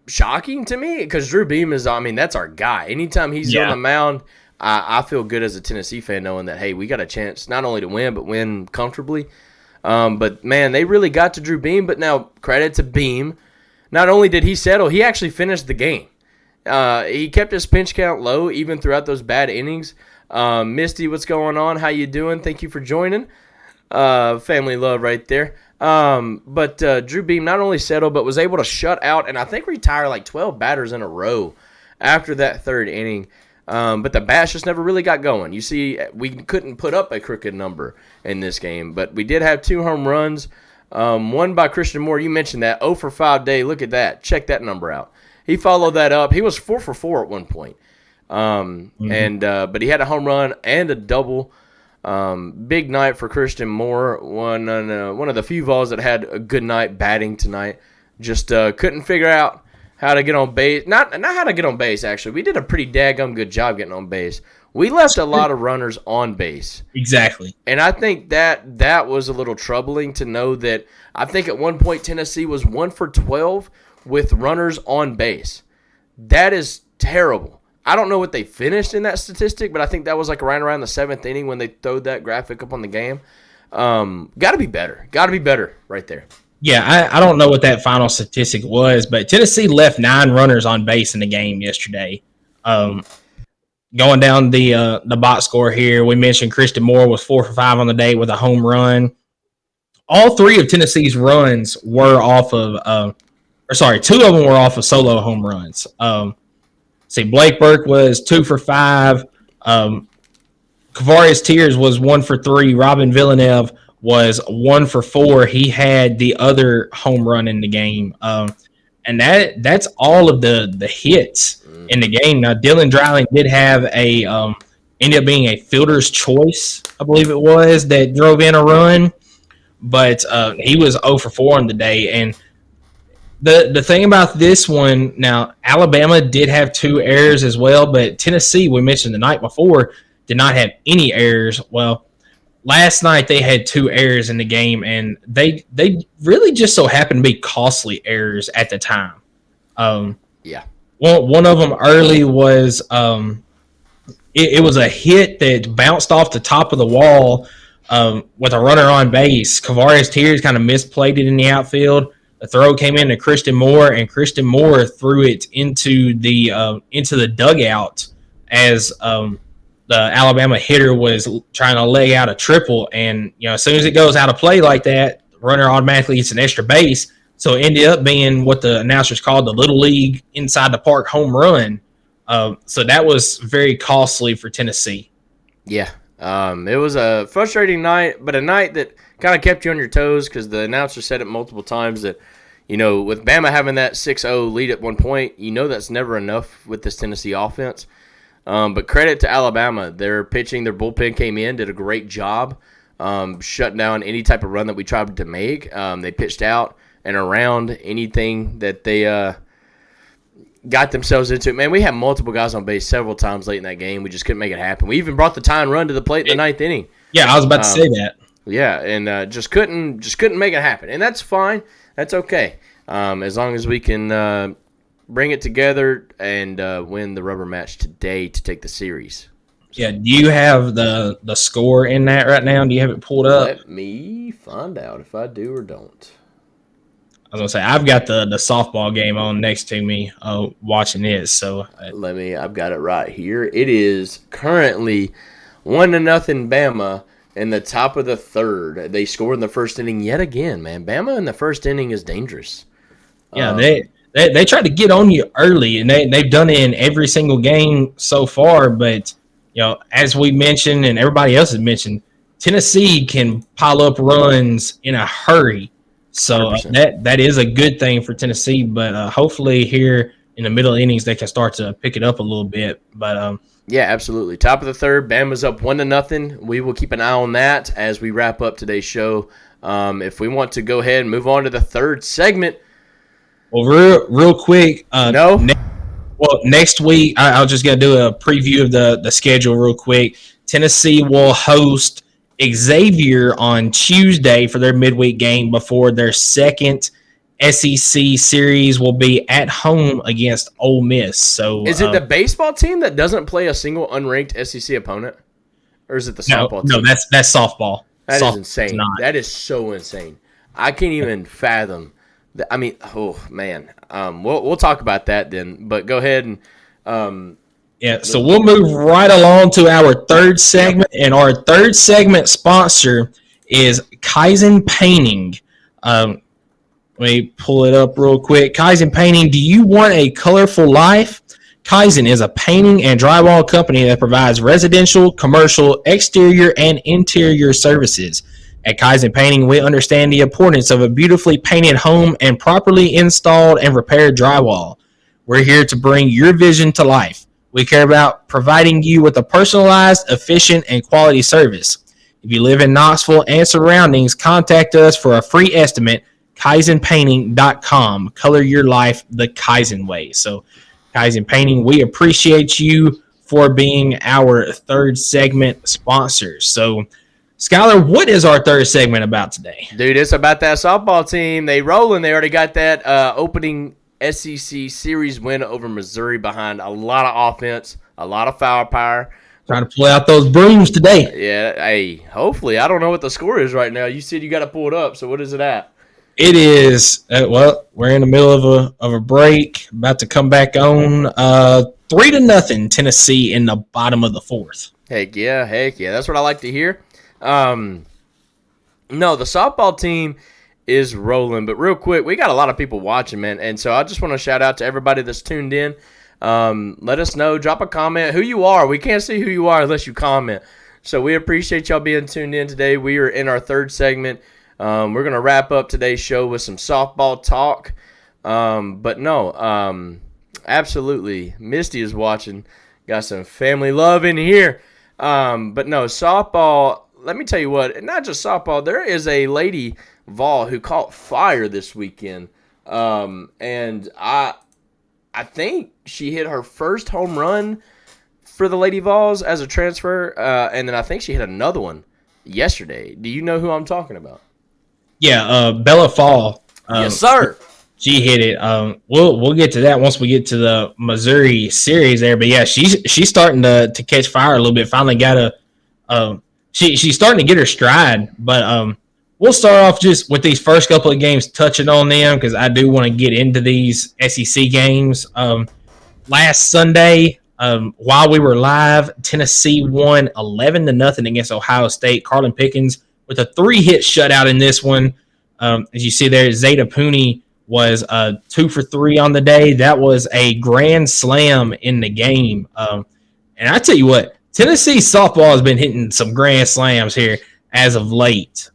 shocking to me, because Drew Beam that's our guy. Anytime he's on the mound, I feel good as a Tennessee fan knowing that, hey, we got a chance not only to win, but win comfortably. But, man, they really got to Drew Beam. But now, credit to Beam. Not only did he settle, he actually finished the game. He kept his pinch count low even throughout those bad innings. Misty, what's going on? How you doing? Thank you for joining. Family love right there. But Drew Beam not only settled, but was able to shut out and I think retire like 12 batters in a row after that 3rd inning. But the bats just never really got going. You see, we couldn't put up a crooked number in this game, but we did have 2 home runs. One by Christian Moore. You mentioned that 0 for 5 day. Look at that. Check that number out. He followed that up. He was 4 for 4 at one point. But he had a home run and a double. Big night for Christian Moore. One of the few Vols that had a good night batting tonight. Just couldn't figure out how to get on base. Not how to get on base, actually. We did a pretty daggum good job getting on base. We left a lot of runners on base. Exactly. And I think that was a little troubling to know that I think at one point Tennessee was 1 for 12 with runners on base. That is terrible. I don't know what they finished in that statistic, but I think that was like right around the 7th inning when they throwed that graphic up on the game. Got to be better. Got to be better right there. Yeah, I don't know what that final statistic was, but Tennessee left 9 runners on base in the game yesterday. Going down the box score here, we mentioned Christian Moore was 4 for 5 on the day with a home run. All 3 of Tennessee's runs were off of 2 of them were off of solo home runs. Blake Burke was 2 for 5. Kavarius Tears was 1 for 3. Robin Villeneuve was 1 for 4. He had the other home run in the game. And that's all of the hits in the game. Now, Dylan Dreiling did have ended up being a fielder's choice, I believe it was, that drove in a run. But he was 0 for 4 on the day. And the thing about this one, now, Alabama did have 2 errors as well, but Tennessee, we mentioned the night before, did not have any errors. Well, last night they had 2 errors in the game, and they really just so happened to be costly errors at the time. Yeah. One of them early was it was a hit that bounced off the top of the wall with a runner on base. Kavarius Tears kind of misplayed it in the outfield. The throw came in to Christian Moore, and Christian Moore threw it into the dugout as the Alabama hitter was trying to lay out a triple. And as soon as it goes out of play like that, the runner automatically gets an extra base. So it ended up being what the announcers called the Little League inside the park home run. So that was very costly for Tennessee. Yeah. It was a frustrating night, but a night that kind of kept you on your toes because the announcer said it multiple times that, with Bama having that 6-0 lead at one point, that's never enough with this Tennessee offense. But credit to Alabama. Their pitching, their bullpen came in, did a great job shutting down any type of run that we tried to make. They pitched out and around anything that they got themselves into. Man, we had multiple guys on base several times late in that game. We just couldn't make it happen. We even brought the tying run to the plate in the 9th inning. Yeah, I was about to say that. Yeah, and just couldn't make it happen. And that's fine. That's okay. As long as we can bring it together and win the rubber match today to take the series. Yeah, do you have the score in that right now? Do you have it pulled up? Let me find out if I do or don't. I was going to say, I've got the softball game on next to me watching it. So I've got it right here. It is currently 1-0 Bama in the top of the 3rd. They scored in the first inning yet again, man. Bama in the first inning is dangerous. Yeah, they tried to get on you early, and they've done it in every single game so far. But, as we mentioned and everybody else has mentioned, Tennessee can pile up runs in a hurry. So that is a good thing for Tennessee. But hopefully here in the middle innings they can start to pick it up a little bit. But yeah, absolutely. Top of the 3rd, Bama's up 1-0. We will keep an eye on that as we wrap up today's show. If we want to go ahead and move on to the 3rd segment. Well, real quick. Next week, I was just going to do a preview of the schedule real quick. Tennessee will host Xavier on Tuesday for their midweek game before their second SEC series will be at home against Ole Miss. So, is it the baseball team that doesn't play a single unranked SEC opponent? Or is it the softball team? No, that's softball. That is insane. That is so insane. I can't even fathom that. I mean, oh man. We'll talk about that then. But go ahead and so we'll move right along to our 3rd segment, and our 3rd segment sponsor is Kaizen Painting. Let me pull it up real quick. Kaizen Painting. Do you want a colorful life? Kaizen is a painting and drywall company that provides residential, commercial, exterior, and interior services. At Kaizen Painting, we understand the importance of a beautifully painted home and properly installed and repaired drywall. We're here to bring your vision to life. We care about providing you with a personalized, efficient, and quality service. If you live in Knoxville and surroundings, contact us for a free estimate, KaizenPainting.com. Color your life the Kaizen way. So, Kaizen Painting, we appreciate you for being our 3rd segment sponsor. So, Skylar, what is our 3rd segment about today? Dude, it's about that softball team. They rolling. They already got that opening SEC series win over Missouri behind a lot of offense, a lot of firepower. Trying to pull out those brooms today. Yeah, hey, hopefully. I don't know what the score is right now. You said you got to pull it up, so what is it at? It is, we're in the middle of a break, about to come back on. 3-0 Tennessee in the bottom of the fourth. Heck yeah. That's what I like to hear. No, the softball team is rolling, but real quick, we got a lot of people watching, man, and so I just want to shout out to everybody that's tuned in. Let us know, drop a comment, who you are. We can't see who you are unless you comment. So we appreciate y'all being tuned in today. We are in our third segment. We're going to wrap up today's show with some softball talk. But no, absolutely. Misty is watching. Got some family love in here. But no, softball, let me tell you what, and not just softball, there is a lady, Vol, who caught fire this weekend. And I think she hit her first home run for the Lady Vols as a transfer, and then I think she hit another one yesterday. Do you know who I'm talking about? Yeah, Bella Fall. Yes, sir. She hit it. We'll get to that once we get to the Missouri series there. But yeah, she's starting to catch fire a little bit. Finally got she's starting to get her stride. But we'll start off just with these first couple of games, touching on them because I do want to get into these SEC games. Last Sunday, while we were live, Tennessee won 11-0 against Ohio State. Carlin Pickens with a 3-hit shutout in this one. As you see there, Zeta Pooney was 2 for 3 on the day. That was a grand slam in the game. And I tell you what, Tennessee softball has been hitting some grand slams here as of late.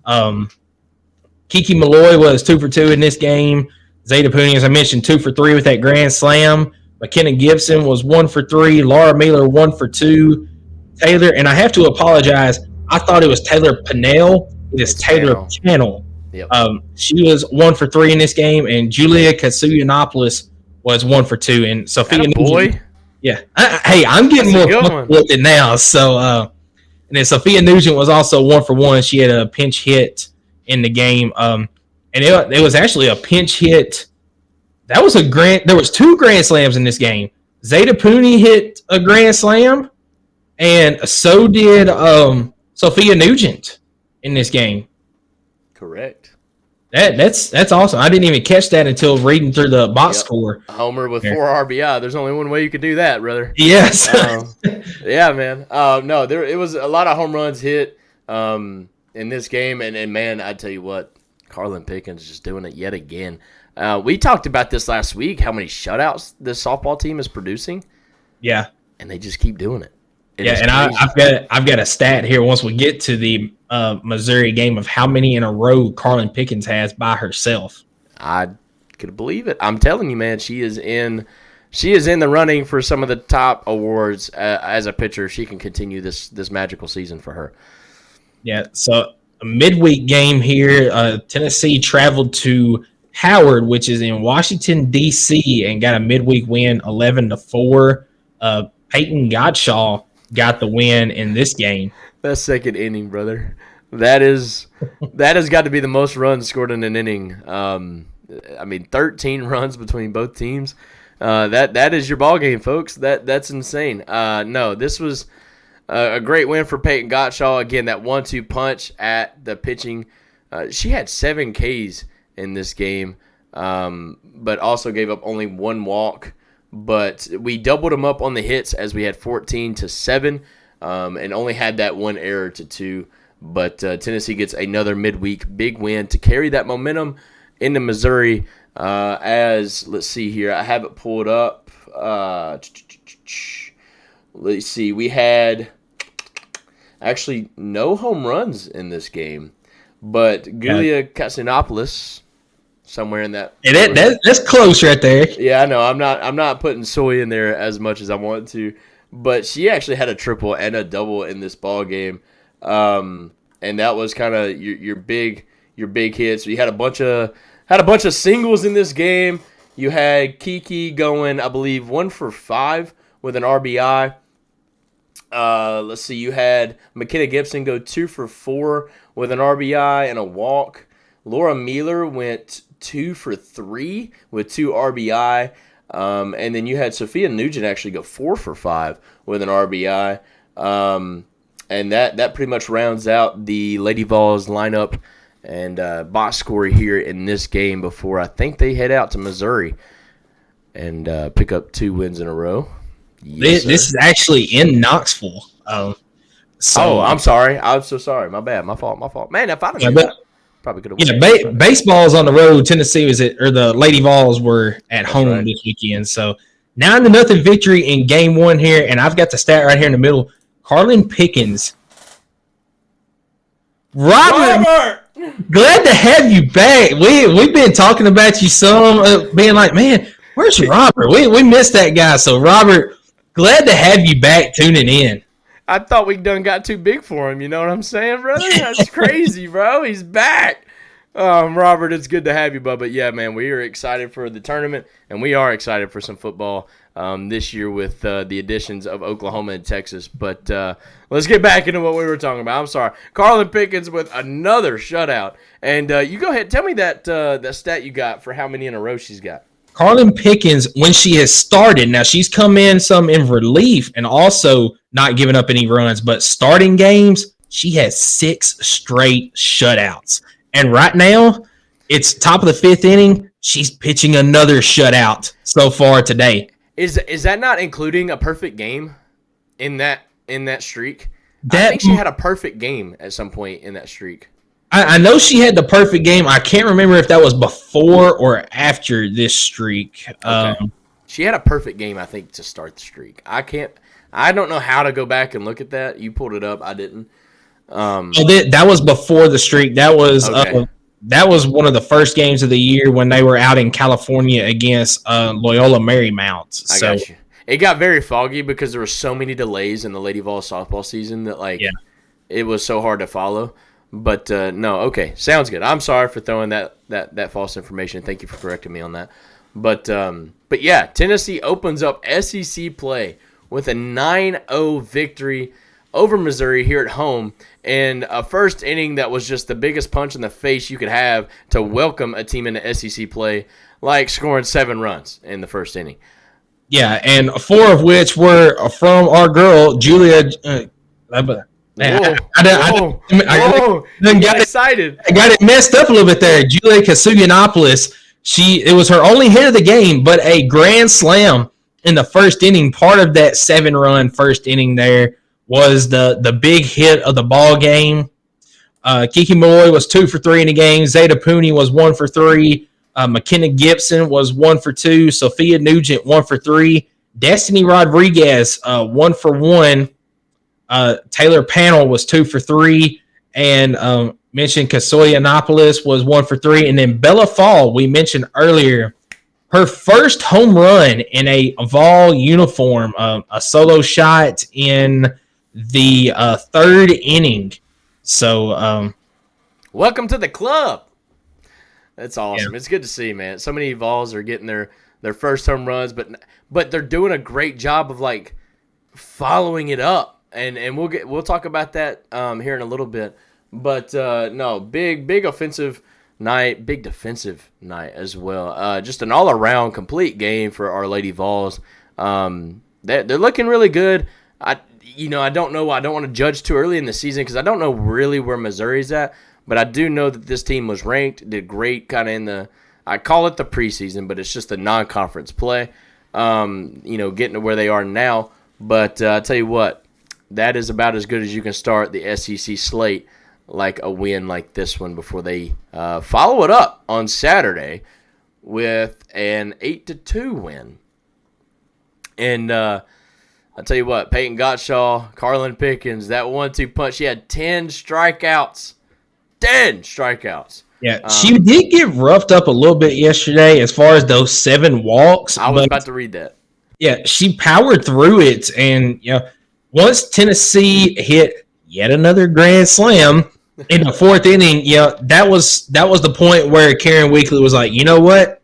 Kiki Malloy was 2 for 2 in this game. Zeta Pooney, as I mentioned, 2 for 3 with that grand slam. McKenna Gibson was 1 for 3. Laura Miller 1 for 2. Taylor, and I have to apologize, I thought it was Taylor Pinnell. It is Taylor Channel. Yep. She was 1 for 3 in this game, and Julia Katsuyanopoulos was 1 for 2. And Sophia Nugent, yeah. Hey, I'm getting more comfortable with it now. So, and then Sophia Nugent was also 1 for 1. She had a pinch hit in the game. And it was actually a pinch hit. There was 2 grand slams in this game. Zeta Pooney hit a grand slam, and so did Sophia Nugent in this game. Correct. That's awesome. I didn't even catch that until reading through the box score. Homer with 4 RBI. There's only one way you could do that, brother. Yes. Yeah, man. No, it was a lot of home runs hit in this game, and man, I tell you what, Carlin Pickens is just doing it yet again. We talked about this last week, how many shutouts this softball team is producing. Yeah. And they just keep doing it. And I've got a stat here once we get to the Missouri game of how many in a row Carlin Pickens has by herself. I could believe it. I'm telling you, man, she is in the running for some of the top awards as a pitcher. She can continue this magical season for her. Yeah, so a midweek game here. Tennessee traveled to Howard, which is in Washington, D.C., and got a midweek win 11-4. Peyton Godshaw got the win in this game. That second inning, brother. That has got to be the most runs scored in an inning. 13 runs between both teams. That is your ball game, folks. That's insane. No, this was a great win for Peyton Gottschall. Again, that 1-2 punch at the pitching. She had 7 Ks in this game, but also gave up only 1 walk. But we doubled them up on the hits as we had 14-7, and only had that 1 error to 2. But Tennessee gets another midweek big win to carry that momentum into Missouri. As let's see here, I have it pulled up. Let's see, we had actually no home runs in this game, but Julia Katsinopoulos. Somewhere in that. That's close right there. Yeah, I know. I'm not putting soy in there as much as I want to, but she actually had a triple and a double in this ball game, and that was kind of your big hits. You had a bunch of singles in this game. You had Kiki going, I believe, 1 for 5 with an RBI. Let's see. You had McKenna Gibson go 2 for 4 with an RBI and a walk. Laura Miller went 2 for 3 with 2 RBI. And then you had Sophia Nugent actually go 4 for 5 with an RBI. And that pretty much rounds out the Lady Vols lineup and box score here in this game before I think they head out to Missouri and pick up 2 wins in a row. Yes, this is actually in Knoxville. I'm sorry. I'm so sorry. My bad. My fault. Man, if I'd have known that, probably could have won. Yeah, baseball's on the road. Tennessee the Lady Vols were at home this weekend. So 9-0 victory in game 1 here, and I've got the stat right here in the middle. Carlin Pickens. Robert! Glad to have you back. We've been talking about you some, being like, man, where's Robert? We missed that guy. So, Robert, glad to have you back tuning in. I thought we done got too big for him. You know what I'm saying, brother? That's crazy, bro. He's back. Robert, it's good to have you, bud. But, yeah, man, we are excited for the tournament, and we are excited for some football this year with the additions of Oklahoma and Texas. But let's get back into what we were talking about. I'm sorry. Carlin Pickens with another shutout. And you go ahead. Tell me that stat you got for how many in a row she's got. Carlin Pickens, when she has started, now she's come in some in relief and also not giving up any runs, but starting games, she has 6 straight shutouts. And right now, it's top of the 5th inning. She's pitching another shutout so far today. Is that not including a perfect game in that streak? I think she had a perfect game at some point in that streak. I know she had the perfect game. I can't remember if that was before or after this streak. Okay. She had a perfect game, I think, to start the streak. I don't know how to go back and look at that. You pulled it up. I didn't. That was before the streak. That was that was one of the first games of the year when they were out in California against Loyola Marymount. I got you. It got very foggy because there were so many delays in the Lady Vols softball season that it was so hard to follow. But no, okay, sounds good. I'm sorry for throwing that false information. Thank you for correcting me on that. But yeah, Tennessee opens up SEC play with a 9-0 victory over Missouri here at home, and a first inning that was just the biggest punch in the face you could have to welcome a team into SEC play, like scoring 7 runs in the first inning. Yeah, and 4 of which were from our girl, Julia. I got excited. I got it messed up a little bit there. Julia Kasuyanopoulos. It was her only hit of the game, but a grand slam in the first inning. Part of that 7-run first inning there was the big hit of the ball game. Kiki Malloy was 2 for 3 in the game. Zeta Pooney was 1 for 3. McKenna Gibson was 1 for 2. Sophia Nugent 1 for 3. Destiny Rodriguez 1 for 1. Taylor Panel was 2 for 3, and mentioned Kasoyanopoulos was 1 for 3, and then Bella Fall, we mentioned earlier, her first home run in a Vol uniform, a solo shot in the 3rd inning. So, welcome to the club. That's awesome. Yeah. It's good to see, man. So many Vols are getting their first home runs, but they're doing a great job of following it up. And we'll talk about that here in a little bit. But no, big offensive night, big defensive night as well. Just an all around complete game for our Lady Vols. They're looking really good. I don't know. I don't want to judge too early in the season because I don't know really where Missouri's at. But I do know that this team was ranked, did great kind of in the, I call it the preseason, but it's just the non-conference play. Getting to where they are now. But I tell you what. That is about as good as you can start the SEC slate, like a win like this one before they follow it up on Saturday with an 8-2 win. And I'll tell you what, Peyton Gottschall, Carlin Pickens, that 1-2 punch, she had 10 strikeouts. 10 strikeouts. Yeah, she did get roughed up a little bit yesterday as far as those 7 walks. I was about to read that. Yeah, she powered through it, and once Tennessee hit yet another grand slam in the 4th inning, that was the point where Karen Weekly was like, you know what?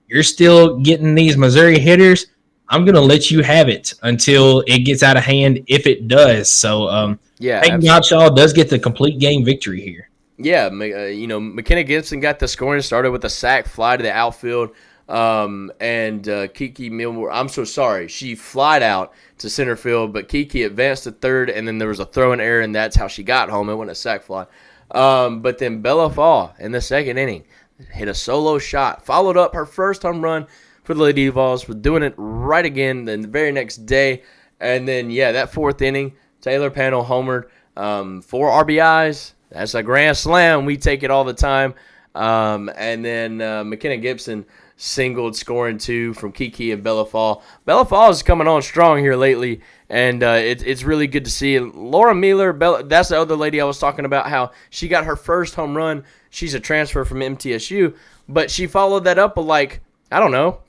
You're still getting these Missouri hitters. I'm going to let you have it until it gets out of hand, if it does. So, Peyton Gottschall does get the complete game victory here. Yeah, McKenna Gibson got the scoring, started with a sack, fly to the outfield, and Kiki Milmore, I'm so sorry, she flied out to center field, but Kiki advanced to third, and then there was a throw-in error, and that's how she got home. It wasn't a sack fly. But then Bella Fall in the second inning hit a solo shot, followed up her first home run for the Lady Vols, was doing it right again the very next day. And then, that fourth inning, Taylor Panel homered, 4 RBIs. That's a grand slam. We take it all the time. And then McKenna Gibson singled, scoring 2 from Kiki and Bella Fall. Bella Fall is coming on strong here lately, and it's really good to see. Laura Mueller, that's the other lady I was talking about, how she got her first home run. She's a transfer from MTSU, but she followed that up with, I don't know,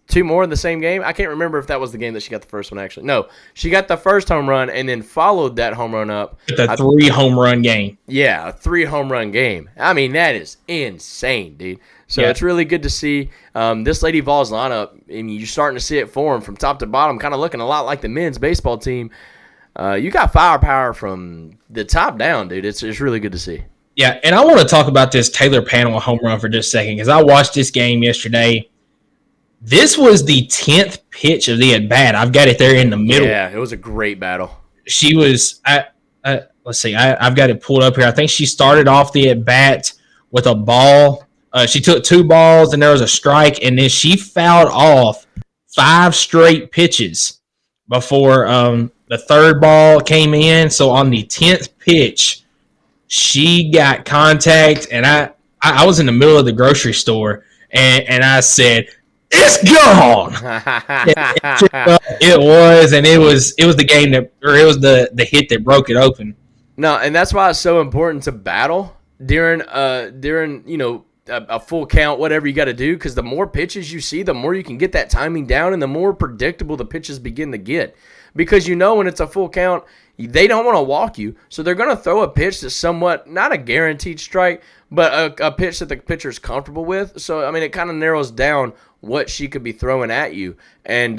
2 more in the same game. I can't remember if that was the game that she got the first one, actually. No, she got the first home run and then followed that home run up. The 3-home-run game. Yeah, a 3-home-run game. I mean, that is insane, dude. So it's really good to see this Lady Vols lineup, and you're starting to see it form from top to bottom, kind of looking a lot like the men's baseball team. You got firepower from the top down, dude. It's really good to see. Yeah, and I want to talk about this Taylor Panel home run for just a second, because I watched this game yesterday. This was the 10th pitch of the at-bat. I've got it there in the middle. Yeah, it was a great battle. She was let's see, I've got it pulled up here. I think she started off the at-bat with a ball. She took 2 balls, and there was a strike, and then she fouled off 5 straight pitches before the third ball came in. So on the 10th pitch, she got contact, and I was in the middle of the grocery store, and I said, "It's gone." It was, and it was the game it was the hit that broke it open. No, and that's why it's so important to battle during a full count, whatever you got to do, because the more pitches you see, the more you can get that timing down, and the more predictable the pitches begin to get. Because when it's a full count, they don't want to walk you, so they're going to throw a pitch that's somewhat not a guaranteed strike, but a pitch that the pitcher's comfortable with. So, I mean, it kind of narrows down what she could be throwing at you. And,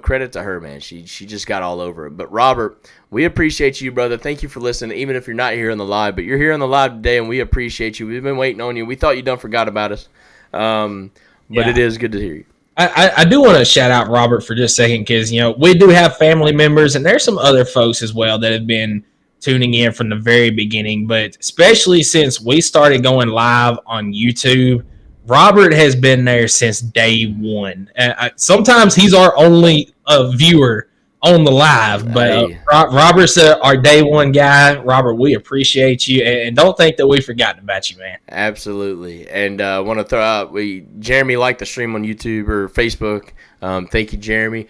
credit to her, man. She just got all over it. But, Robert, we appreciate you, brother. Thank you for listening, even if you're not here on the live. But you're here on the live today, and we appreciate you. We've been waiting on you. We thought you done forgot about us. But it is good to hear you. I do want to shout out Robert for just a second, because, we do have family members, and there's some other folks as well that have been tuning in from the very beginning. But especially since we started going live on YouTube, Robert has been there since day one. Sometimes he's our only viewer on the live, but Robert's our day one guy. Robert, we appreciate you, and don't think that we've forgotten about you, man. Absolutely. And I want to throw out, Jeremy liked the stream on YouTube or Facebook. Thank you, Jeremy.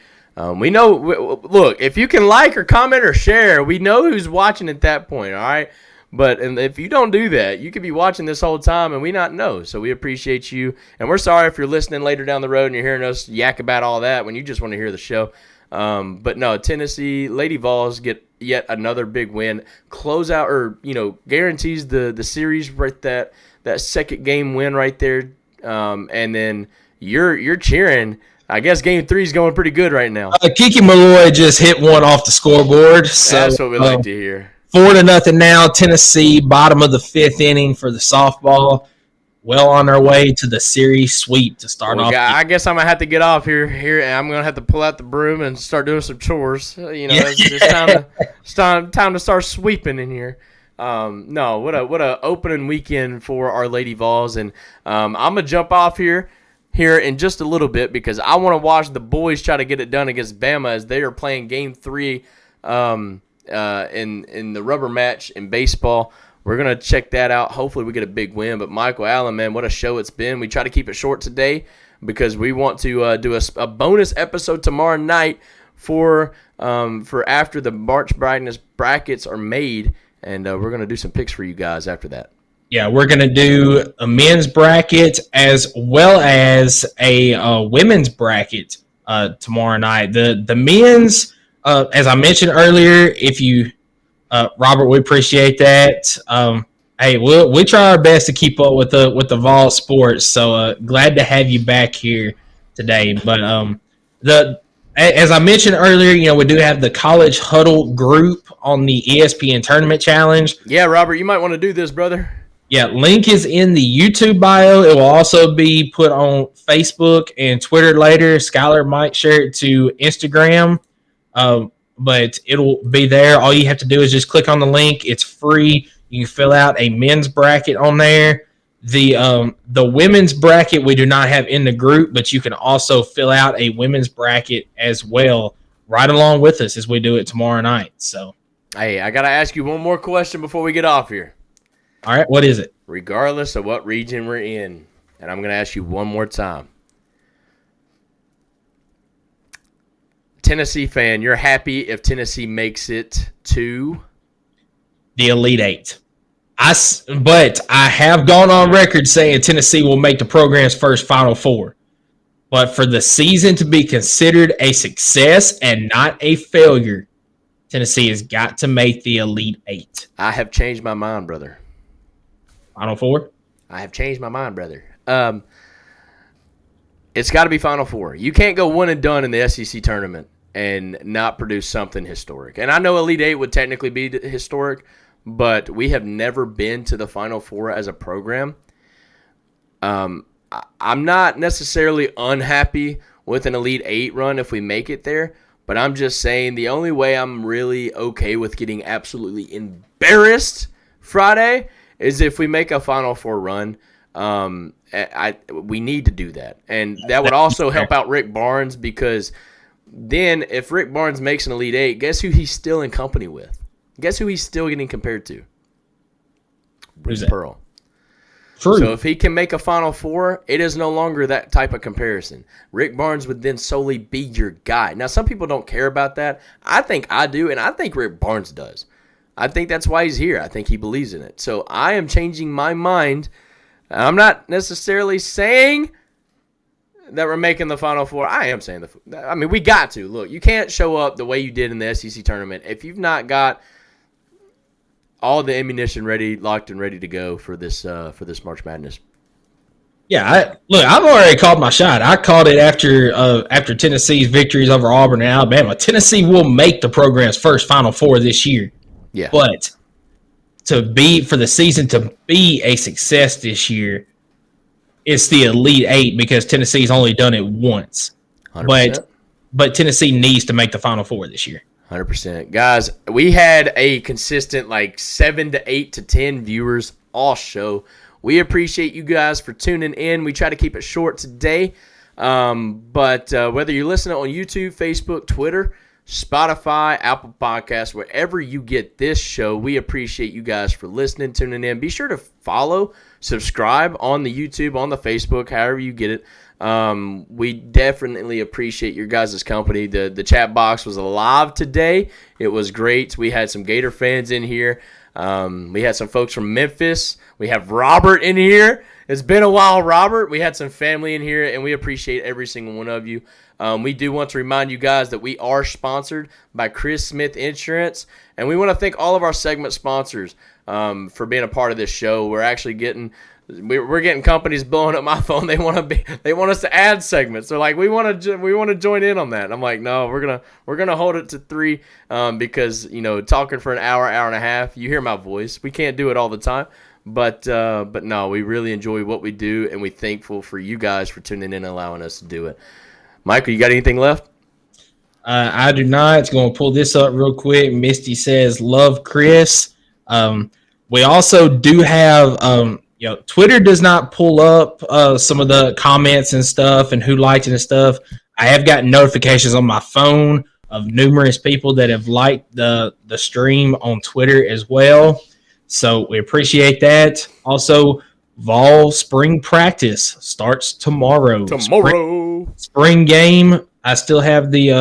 We know, look, if you can like or comment or share, we know who's watching at that point, all right? But if you don't do that, you could be watching this whole time and we not know. So we appreciate you. And we're sorry if you're listening later down the road and you're hearing us yak about all that when you just want to hear the show. But no, Tennessee Lady Vols get yet another big win. Close out, or guarantees the series, right? That second game win right there. And then you're cheering. I guess Game 3 is going pretty good right now. Kiki Malloy just hit one off the scoreboard. So, that's what we like to hear. 4-0 now. Tennessee, bottom of the 5th inning for the softball. Well on our way to the series sweep to start off. I guess I'm going to have to get off here, and I'm going to have to pull out the broom and start doing some chores. It's time to start sweeping in here. No, what a opening weekend for our Lady Vols. And I'm going to jump off here in just a little bit, because I want to watch the boys try to get it done against Bama as they are playing Game 3 in the rubber match in baseball. We're going to check that out. Hopefully we get a big win. But Michael Allen, man, what a show it's been. We try to keep it short today because we want to do a bonus episode tomorrow night for after the March Brightness brackets are made. And we're going to do some picks for you guys after that. Yeah, we're going to do a men's bracket as well as a women's bracket tomorrow night. The men's, as I mentioned earlier, if you Robert, we appreciate that. Hey, we try our best to keep up with the Vol sports. So glad to have you back here today. But as I mentioned earlier, we do have the College Huddle group on the ESPN Tournament Challenge. Yeah, Robert, you might want to do this, brother. Yeah, link is in the YouTube bio. It will also be put on Facebook and Twitter later. Skylar might share it to Instagram, but it'll be there. All you have to do is just click on the link. It's free. You can fill out a men's bracket on there. The women's bracket we do not have in the group, but you can also fill out a women's bracket as well, right along with us as we do it tomorrow night. So, hey, I gotta ask you one more question before we get off here. all right, what is it? Regardless of what region we're in, and I'm going to ask you one more time. Tennessee fan, you're happy if Tennessee makes it to the Elite Eight. But I have gone on record saying Tennessee will make the program's first Final Four. But for the season to be considered a success and not a failure, Tennessee has got to make the Elite Eight. I have changed my mind, brother. Final Four? I have changed my mind, brother. It's got to be Final Four. You can't go one and done in the SEC tournament and not produce something historic. And I know Elite Eight would technically be historic, but we have never been to the Final Four as a program. I'm not necessarily unhappy with an Elite Eight run if we make it there, but I'm just saying the only way I'm really okay with getting absolutely embarrassed Friday is if we make a Final Four run. We need to do that. And that would also help out Rick Barnes, because then if Rick Barnes makes an Elite Eight, guess who he's still in company with? Guess who he's still getting compared to? Bruce Pearl. True. So if he can make a Final Four, it is no longer that type of comparison. Rick Barnes would then solely be your guy. Now, some people don't care about that. I think I do, and I think Rick Barnes does. I think that's why he's here. I think he believes in it. So I am changing my mind. I'm not necessarily saying that we're making the Final Four. I am saying we got to. Look, you can't show up the way you did in the SEC tournament if you've not got all the ammunition locked and ready to go for this March Madness. Yeah, I've already called my shot. I called it after Tennessee's victories over Auburn and Alabama. Tennessee will make the program's first Final Four this year. Yeah. But for the season to be a success this year, it's the Elite Eight, because Tennessee's only done it once. 100%. But Tennessee needs to make the Final Four this year. 100%. Guys, we had a consistent 7 to 8 to 10 viewers all show. We appreciate you guys for tuning in. We try to keep it short today. But whether you're listening on YouTube, Facebook, Twitter, Spotify, Apple Podcasts, wherever you get this show, we appreciate you guys for listening, tuning in. Be sure to follow, subscribe on the YouTube, on the Facebook, however you get it. We definitely appreciate your guys' company. The chat box was alive today. It was great. We had some Gator fans in here. We had some folks from Memphis. We have Robert in here. It's been a while, Robert. We had some family in here, and we appreciate every single one of you. We do want to remind you guys that we are sponsored by Chris Smith Insurance, and we want to thank all of our segment sponsors for being a part of this show. We're actually getting companies blowing up my phone. They want us to add segments. They're like, we want to join in on that. And I'm like, no, we're gonna hold it to 3 because talking for an hour and a half, you hear my voice. We can't do it all the time. But no, we really enjoy what we do, and we're thankful for you guys for tuning in and allowing us to do it. Michael, you got anything left? I do not. Going to pull this up real quick. Misty says, love Chris. We also do have, Twitter does not pull up some of the comments and stuff and who liked it and stuff. I have gotten notifications on my phone of numerous people that have liked the stream on Twitter as well. So we appreciate that. Also, Vol spring practice starts tomorrow. Spring game. I still have the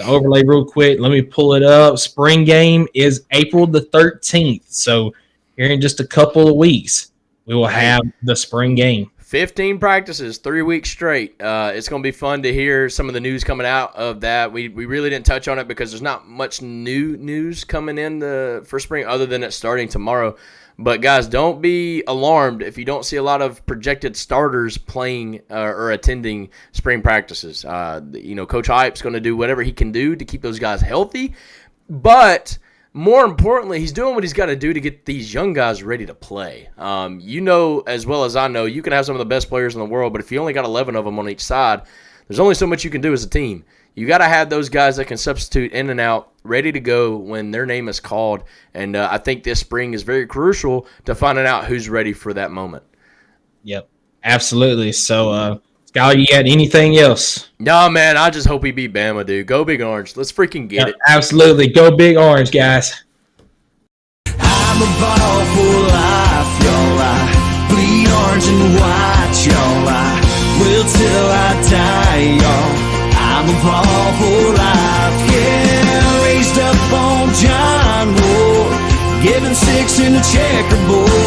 overlay real quick. Let me pull it up. Spring game is April the 13th. So here in just a couple of weeks, we will have the spring game. 15 practices, 3 weeks straight. It's going to be fun to hear some of the news coming out of that. We really didn't touch on it because there's not much new news coming in for spring other than it starting tomorrow. But, guys, don't be alarmed if you don't see a lot of projected starters playing or attending spring practices. Coach Hype's going to do whatever he can do to keep those guys healthy. But more importantly, he's doing what he's got to do to get these young guys ready to play. You know as well as I know, you can have some of the best players in the world, but if you only got 11 of them on each side, there's only so much you can do as a team. You got to have those guys that can substitute in and out, ready to go when their name is called. And I think this spring is very crucial to finding out who's ready for that moment. Yep, absolutely. So, Skylar, you got anything else? No, man, I just hope we beat Bama, dude. Go Big Orange. Let's freaking get it. Absolutely. Go Big Orange, guys. I'm a ball for life, y'all. I bleed orange and white, y'all. I will till I die, y'all. I'm a ball for life, yeah. Raised up on John Ward, giving 6 in the checkerboard.